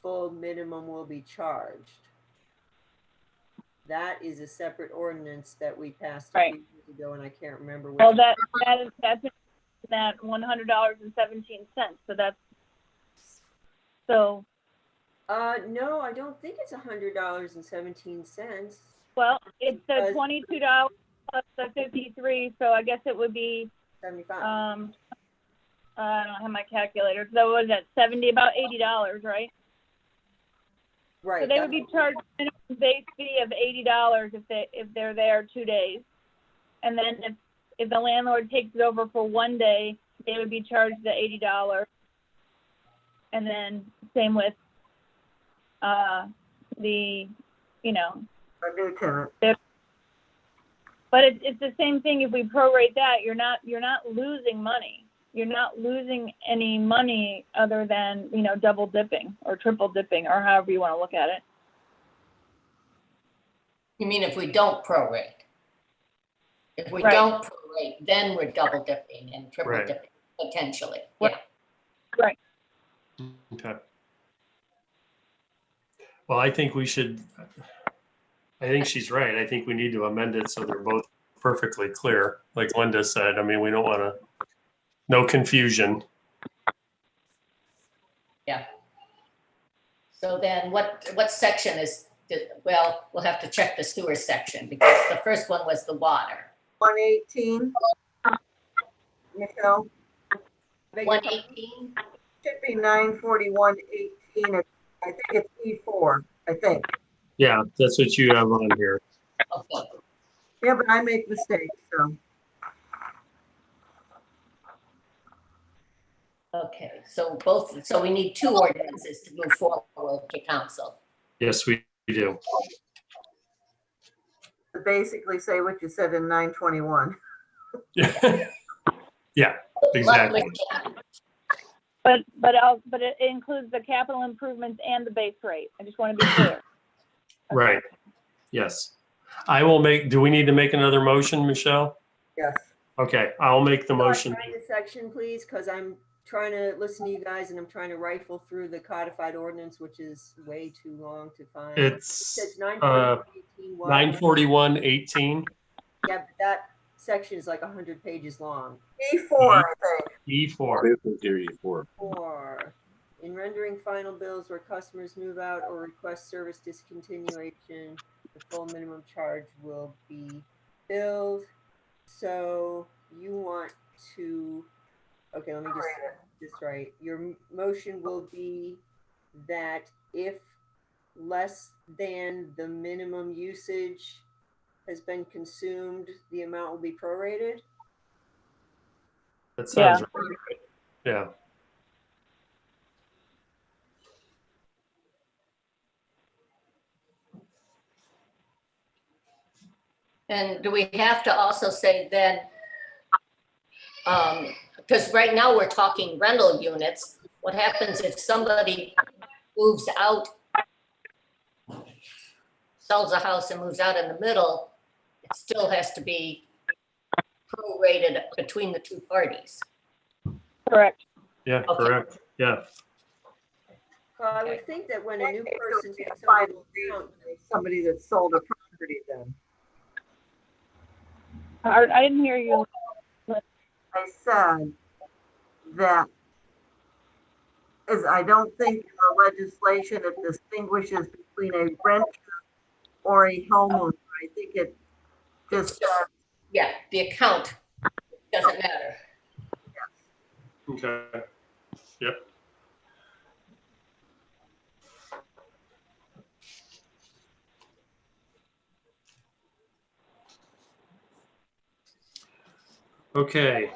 full minimum will be charged. That is a separate ordinance that we passed a few years ago, and I can't remember which.
Well, that's that $100.17. So.
No, I don't think it's $100.17.
Well, it's the $22 plus the 53, so I guess it would be
75.
I don't have my calculator. So what was that? About $80, right?
Right.
So they would be charged a minimum base fee of $80 if they're there 2 days, and then if the landlord takes it over for 1 day, they would be charged the $80, and then same with the
A new tenant.
But it's the same thing. If we prorate that, you're not losing money. You're not losing any money other than, double dipping or triple dipping or however you want to look at it.
You mean if we don't prorate? If we
Right.
don't prorate, then we're double dipping and triple
Right.
dipping potentially.
Right.
Yeah.
Right.
Okay. Well, I think she's right. I think we need to amend it so they're both perfectly clear. Like Linda said, I mean, we don't want to, no confusion.
Yeah. So then what section well, we'll have to check the sewer section because the first one was the water.
118. Michelle,
118?
should be 941.18. I think it's E4, I think.
Yeah, that's what you have on here.
Okay.
Yeah, but I make mistakes, so.
Okay, so we need two ordinances to move forward to council.
Yes, we do.
To basically say what you said in 921.
Yeah, exactly.
But it includes the capital improvements and the base rate. I just want to be clear.
Right. Yes. Do we need to make another motion, Michelle?
Yes.
Okay, I'll make the motion.
Find the section, please, because I'm trying to listen to you guys, and I'm trying to rifle through the codified ordinance, which is way too long to find.
It's
It's 941.
941:18.
Yeah, but that section is like 100 pages long.
E4, I think.
E4.
This is here E4.
4. In rendering final bills where customers move out or request service discontinuation, the full minimum charge will be billed. So you want to, okay, let me just get this right. Your motion will be that if less than the minimum usage has been consumed, the amount will be prorated?
That sounds right. Yeah.
And do we have to also say then, because right now we're talking rental units, what happens if somebody moves out, sells a house and moves out in the middle, it still has to be prorated between the two parties.
Correct.
Yeah,
Okay.
correct. Yeah.
Well, I would think that when a new person takes over
Final
the account,
somebody that sold a property then.
I didn't hear you.
I said that is, I don't think the legislation it distinguishes between a renter or a homeowner. I think it just
Yeah, the account doesn't matter.
Okay. Yep. Okay.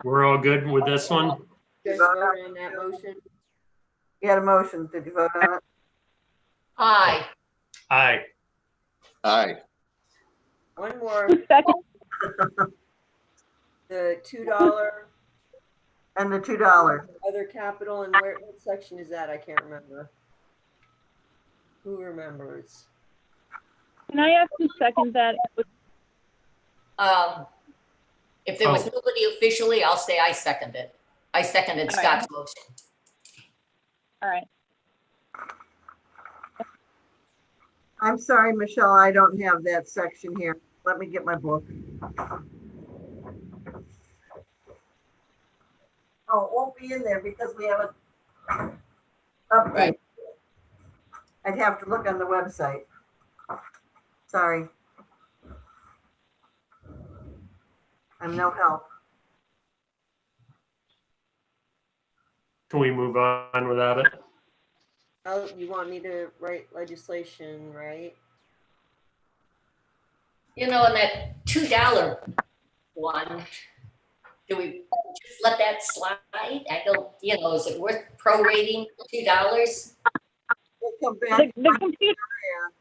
We're all good with this one?
you guys vote on that motion?
you had a motion. Did you vote on it?
Aye.
Aye.
Aye.
One more,
Second,
the $2
And the $2.
other capital, and where, what section is that? I can't remember. Who remembers?
can I ask who second that?
If there was
Oh.
nobody officially, I'll say I seconded. I seconded
All right.
Scott's motion.
All right.
I'm sorry, Michelle, I don't have that section here. Let me get my book. Oh, it won't be in there because we have a update.
Right.
I'd have to look on the website. Sorry. I'm no help.
Can we move on without it?
Oh, you want me to write legislation, right?
You know, and that $2 one, do we just let that slide? I don't, you know, is it worth prorating $2?
We'll come back.
The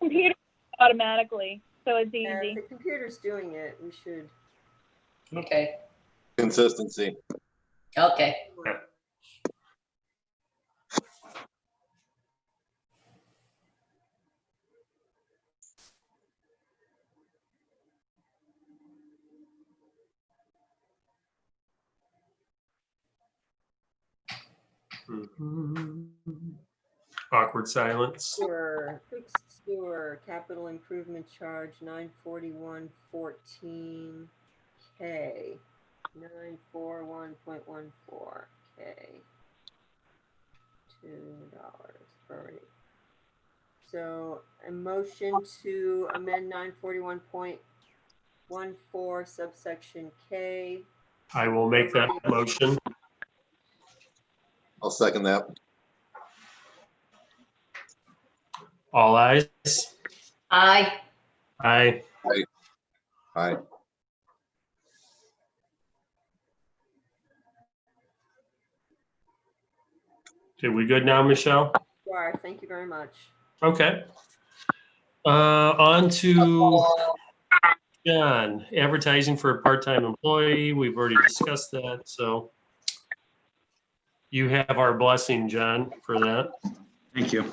computer automatically, so it's
And
easy.
if the computer's doing it, we should.
Okay,
Consistency.
okay.
Awkward silence.
Fixed sewer capital improvement charge 941.14K. 941.14K. $2 per. So a motion to amend 941.14 subsection K.
I will make that motion.
I'll second that.
All ayes?
Aye.
Aye.
Aye.
Okay, we good now, Michelle?
You are. Thank you very much.
Okay. On to John, advertising for a part-time employee. We've already discussed that, so you have our blessing, John, for that.
Thank you.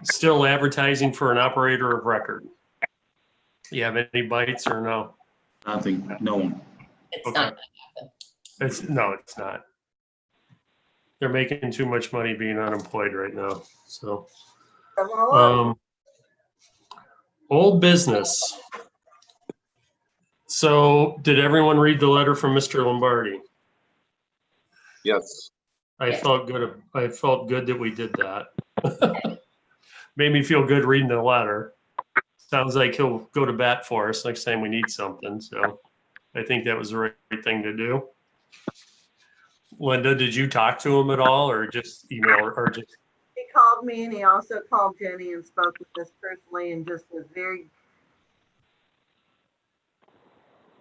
Still advertising for an operator of record. You have any bites or no?
Nothing, no one.
It's
Okay.
not.
No, it's not. They're making too much money being unemployed right now. So,
Coming along.
old business. So, did everyone read the letter from Mr. Lombardi?
Yes.
I felt good. I felt good that we did that. Made me feel good reading the letter. Sounds like he'll go to bat for us next time we need something. So, I think that was the right thing to do. Linda, did you talk to him at all, or just email, or just?
He called me, and he also called Jenny and spoke with us personally, and just was very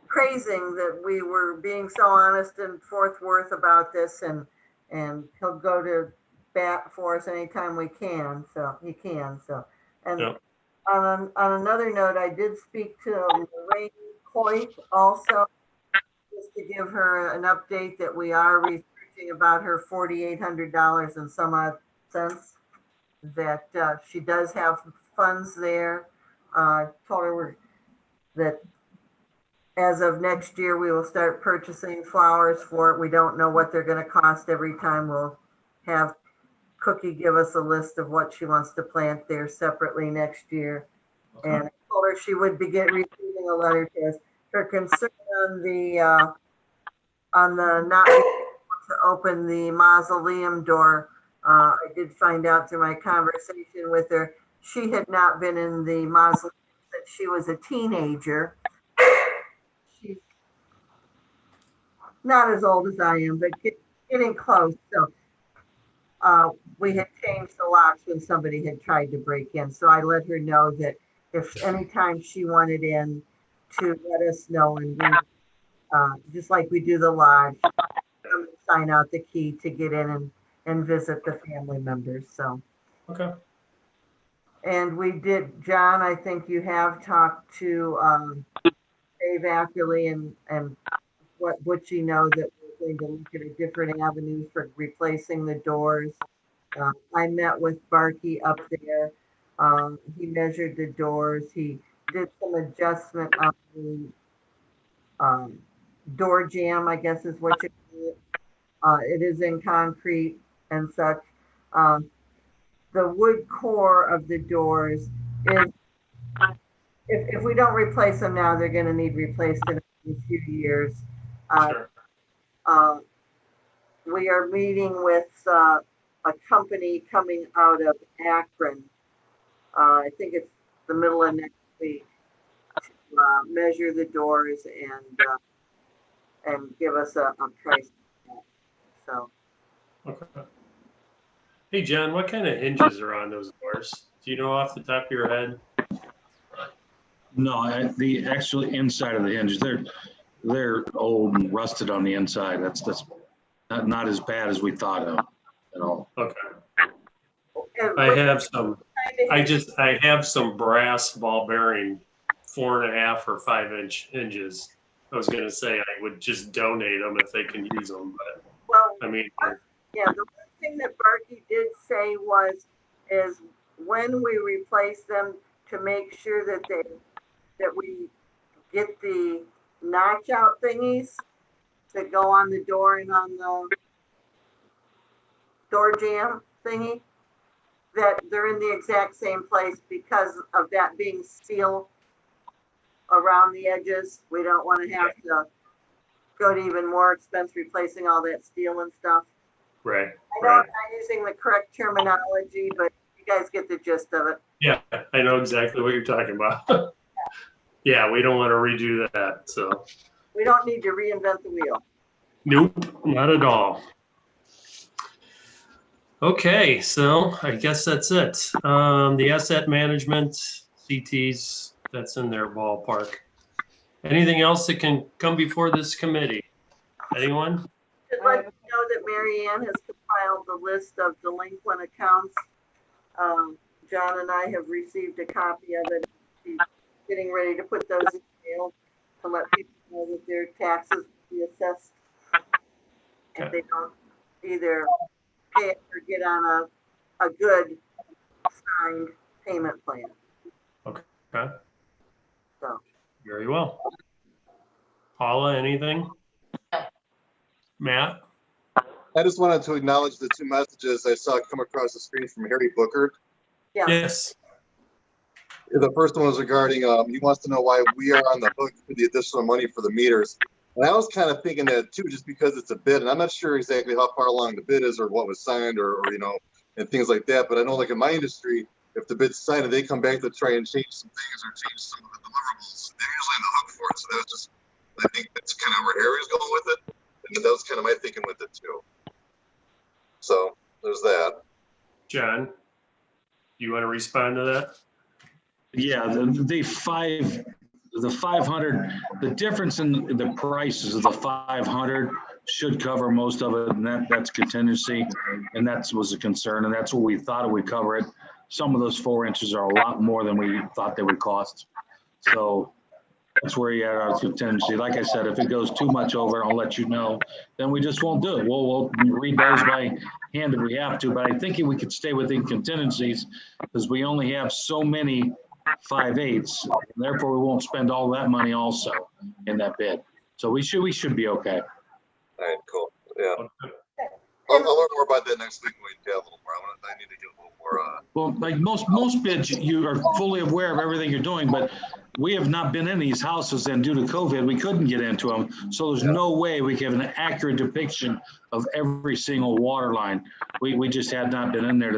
praising that we were being so honest and forthwith about this, and he'll go to bat for us anytime we can. So he can. So, and
Yep.
on another note, I did speak to Lorraine Coit also, just to give her an update that we are researching about her $4,800 and some odd cents, that she does have funds there. Told her that as of next year, we will start purchasing flowers for it. We don't know what they're going to cost every time. We'll have Cookie give us a list of what she wants to plant there separately next year.
Okay.
And I told her she would begin receiving a letter to us. Her concern on the not being able to open the mausoleum door, I did find out through my conversation with her, she had not been in the mausoleum since she was a teenager. She's not as old as I am, but getting close. So we had changed the locks when somebody had tried to break in. So I let her know that if anytime she wanted in, to let us know, and we, just like we do the lodge, sign out the key to get in and visit the family members. So.
Okay.
And we did, John, I think you have talked to Dave Ackerley and what Butchie know that we're going to look at a different avenue for replacing the doors. I met with Barkey up there. He measured the doors. He did some adjustment on the door jamb, I guess is what you call it. It is in concrete and such. The wood core of the doors is, if we don't replace them now, they're going to need replaced in a few years.
Sure.
We are meeting with a company coming out of Akron. I think it's the middle of next week, to measure the doors and give us a price. So.
Okay. Hey, John, what kind of hinges are on those doors? Do you know off the top of your head?
No, the actual inside of the hinges, they're old and rusted on the inside. That's not as bad as we thought of at all.
Okay. I have some brass ball bearing 4.5 or 5 inch hinges. I was going to say I would just donate them if they can use them, but
well,
I mean,
yeah, the one thing that Barkey did say is when we replace them, to make sure that we get the notch out thingies that go on the door and on the door jamb thingy, that they're in the exact same place because of that being steel around the edges. We don't want to have to go to even more expense replacing all that steel and stuff.
right.
I know I'm not using the correct terminology, but you guys get the gist of it.
Yeah, I know exactly what you're talking about. Yeah, we don't want to redo that. So
We don't need to reinvent the wheel.
nope, not at all. Okay, so I guess that's it. The asset management, CTs, that's in their ballpark. Anything else that can come before this committee? Anyone?
I'd like to know that Mary Ann has compiled the list of delinquent accounts. John and I have received a copy of it. She's getting ready to put those in mail to let people know that their taxes will be assessed.
Okay.
If they don't either pay it or get on a good signed payment plan.
Okay.
So.
Very well. Paula, anything?
No.
Matt?
I just wanted to acknowledge the two messages I saw come across the screen from Harry Booker.
Yeah.
Yes.
The first one was regarding, he wants to know why we are on the hook for the additional money for the meters. And I was kind of thinking that too, just because it's a bid, and I'm not sure exactly how far along the bid is or what was signed or you know, and things like that. But I know like in my industry, if the bid's signed and they come back to try and change some things or change some of the deliverables, they're usually on the hook for it. So that was just, I think that's kind of where Harry's going with it. And that was kind of my thinking with it too. So there's that.
John, you want to respond to that?
Yeah, the 500, the difference in the prices of the 500 should cover most of it, and that's contingency, and that was a concern, and that's what we thought it would cover it. Some of those 4 inches are a lot more than we thought they would cost. So that's where you are our contingency. Like I said, if it goes too much over, I'll let you know. Then we just won't do it. We'll read those by hand if we have to. But I think we could stay within contingencies because we only have so many 5/8, and therefore we won't spend all that money also in that bid. So we should be okay.
All right, cool. Yeah. I'll learn more about that next week when we have a little more. I need to get a little more.
Well, like most bids, you are fully aware of everything you're doing, but we have not been in these houses, and due to COVID, we couldn't get into them. So there's no way we can have an accurate depiction of every single water line. We just had not been in there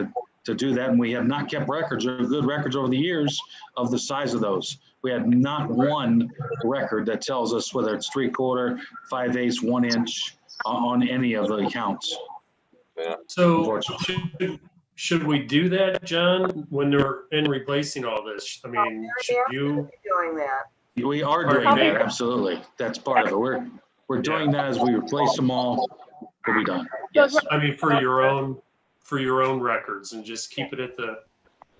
to do that, and we have not kept records or good records over the years of the size of those. We had not one record that tells us whether it's 3/4, 5/8, 1 inch on any of the accounts.
Yeah.
So should we do that, John, when they're in replacing all this? I mean, should you?
Doing that.
We are doing that, absolutely. That's part of it. We're doing that as we replace them all. We'll be done. Yes.
I mean, for your own records, and just keep it at the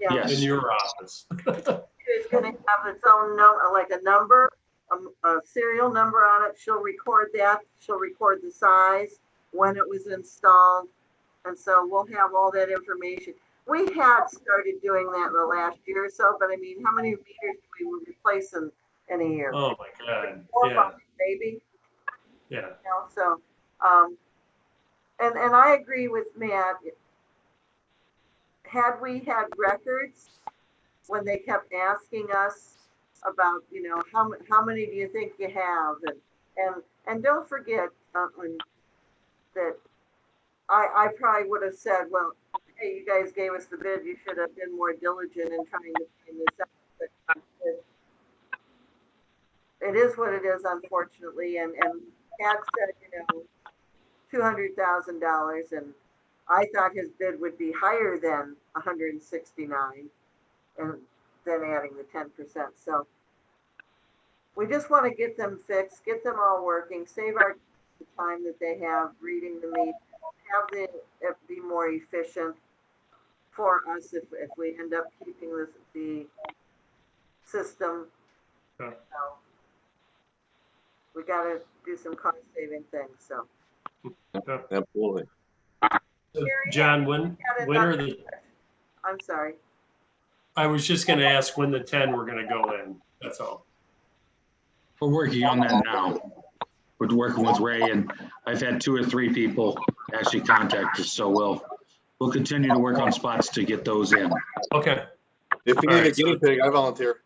Yeah.
in your office.
It's going to have its own number, like a number, a serial number on it. She'll record that. She'll record the size, when it was installed. And so we'll have all that information. We had started doing that in the last year or so, but I mean, how many meters do we replace in a year?
Oh my God.
4 or
Yeah.
5, maybe.
Yeah.
You know, so, and I agree with Matt. Had we had records when they kept asking us about, you know, how many do you think you have, and don't forget that I probably would have said, well, hey, you guys gave us the bid, you should have been more diligent in trying to find this out. But it is what it is, unfortunately, and Pat said, you know, $200,000, and I thought his bid would be higher than 169, and then adding the 10%. So we just want to get them fixed, get them all working, save our time that they have reading the meter, have it be more efficient for us if we end up keeping the system.
Yeah.
So we got to do some cost saving things. So
Absolutely.
John, when are the?
I'm sorry.
I was just going to ask when the 10 were going to go in. That's all.
We're working on that now. We're working with Ray, and I've had 2 or 3 people actually contact us. So we'll continue to work on spots to get those in.
Okay.
If you need a guinea pig, I volunteer.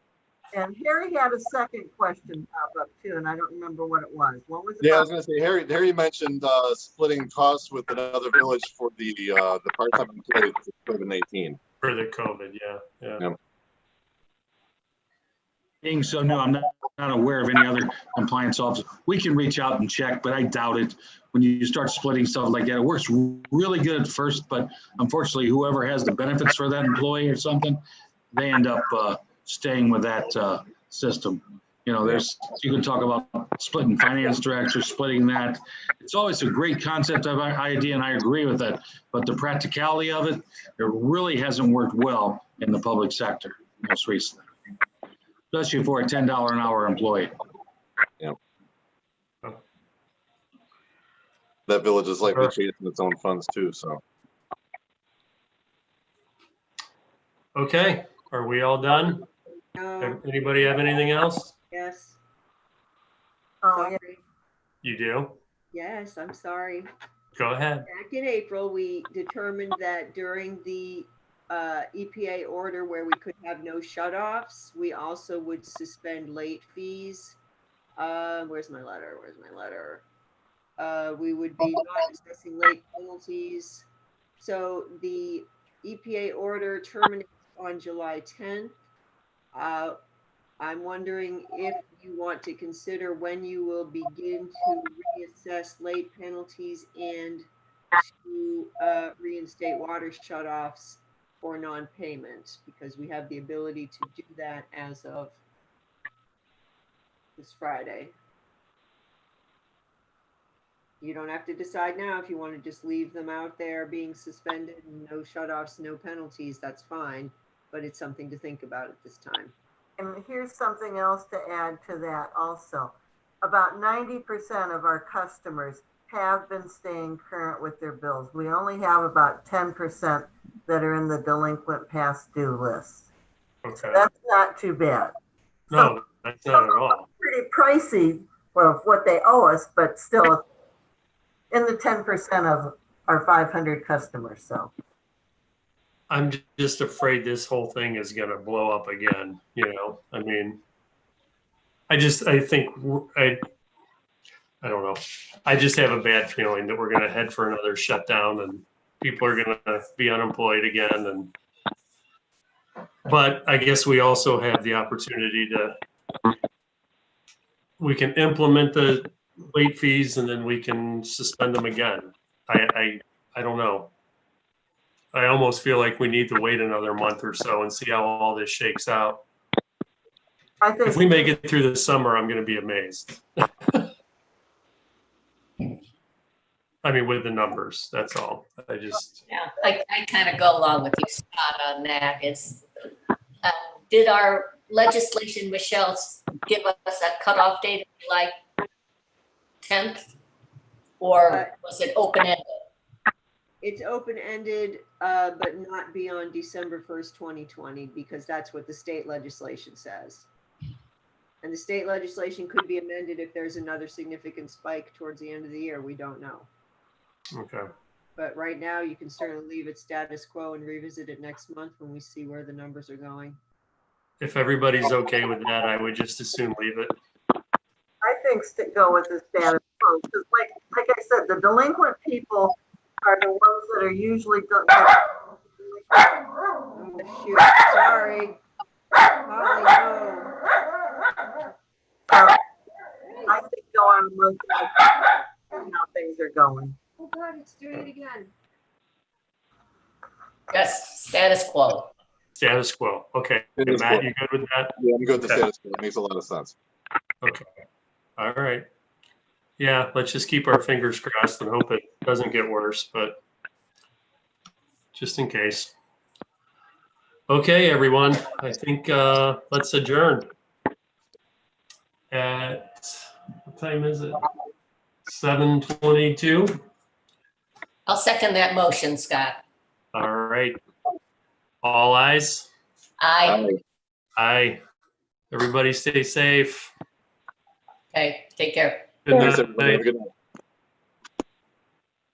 And Harry had a second question pop up too, and I don't remember what it was. What was it?
Yeah, I was going to say, Harry mentioned splitting costs with another village for the part-time employees for COVID-19.
For the COVID, yeah.
Being so new, I'm not aware of any other compliance officers. We can reach out and check, but I doubt it. When you start splitting stuff like that, it works really good at first, but unfortunately, whoever has the benefits for that employee or something, they end up staying with that system. You know, you can talk about splitting finance director, splitting that. It's always a great concept of idea, and I agree with that. But the practicality of it really hasn't worked well in the public sector most recently, especially for a $10 an hour employee.
Yeah. That village is likely chasing its own funds too, so.
Okay. Are we all done?
No,
Anybody have anything else?
yes,
Oh, yeah.
sorry.
You do?
Yes, I'm sorry.
Go ahead.
Back in April, we determined that during the EPA order where we could have no shutoffs, we also would suspend late fees. Where's my letter? We would be not assessing late penalties. So the EPA order terminates on July 10th. I'm wondering if you want to consider when you will begin to reassess late penalties and to reinstate water shutoffs for non-payment, because we have the ability to do that as of this Friday. You don't have to decide now if you want to just leave them out there being suspended, no shutoffs, no penalties, that's fine, but it's something to think about at this time.
And here's something else to add to that also. About 90% of our customers have been staying current with their bills. We only have about 10% that are in the delinquent past due list.
Okay.
So that's not too bad.
No, that's not at all.
Pretty pricey, well, what they owe us, but still in the 10% of our 500 customers. So
I'm just afraid this whole thing is going to blow up again. You know, I mean, I think I don't know. I just have a bad feeling that we're going to head for another shutdown and people are going to be unemployed again. But I guess we also have the opportunity we can implement the late fees and then we can suspend them again. I don't know. I almost feel like we need to wait another month or so and see how all this shakes out.
I think
If we make it through the summer, I'm going to be amazed. I mean, with the numbers, that's all.
Yeah, I kind of go along with you, Scott, on that. It's, did our legislation, Michelle, give us a cutoff date of July 10th? Or was it open-ended?
It's open-ended, but not beyond December 1st, 2020, because that's what the state legislation says. And the state legislation could be amended if there's another significant spike towards the end of the year. We don't know.
Okay.
But right now, you can certainly leave it status quo and revisit it next month when we see where the numbers are going.
If everybody's okay with that, I would just as soon leave it.
I think go with the status quo, because like I said, the delinquent people are the ones that are usually done.
Oh, shoot. Sorry. Holly, no.
I think go on a month and how things are going.
Oh God, it's doing it again.
Yes, status quo.
Status quo. Okay.
Status
Matt,
quo.
you good with that?
Yeah, I'm good with the
Okay.
status quo. It makes a lot of sense.
Okay. All right. Yeah, let's just keep our fingers crossed and hope it doesn't get worse, but just in case. Okay, everyone. I think let's adjourn. At what time is it? 7:22.
I'll second that motion, Scott.
All right. All eyes.
Aye.
Aye. Everybody stay safe.
Okay, take care.
Good
Thanks,
night.
everybody. Have a good night.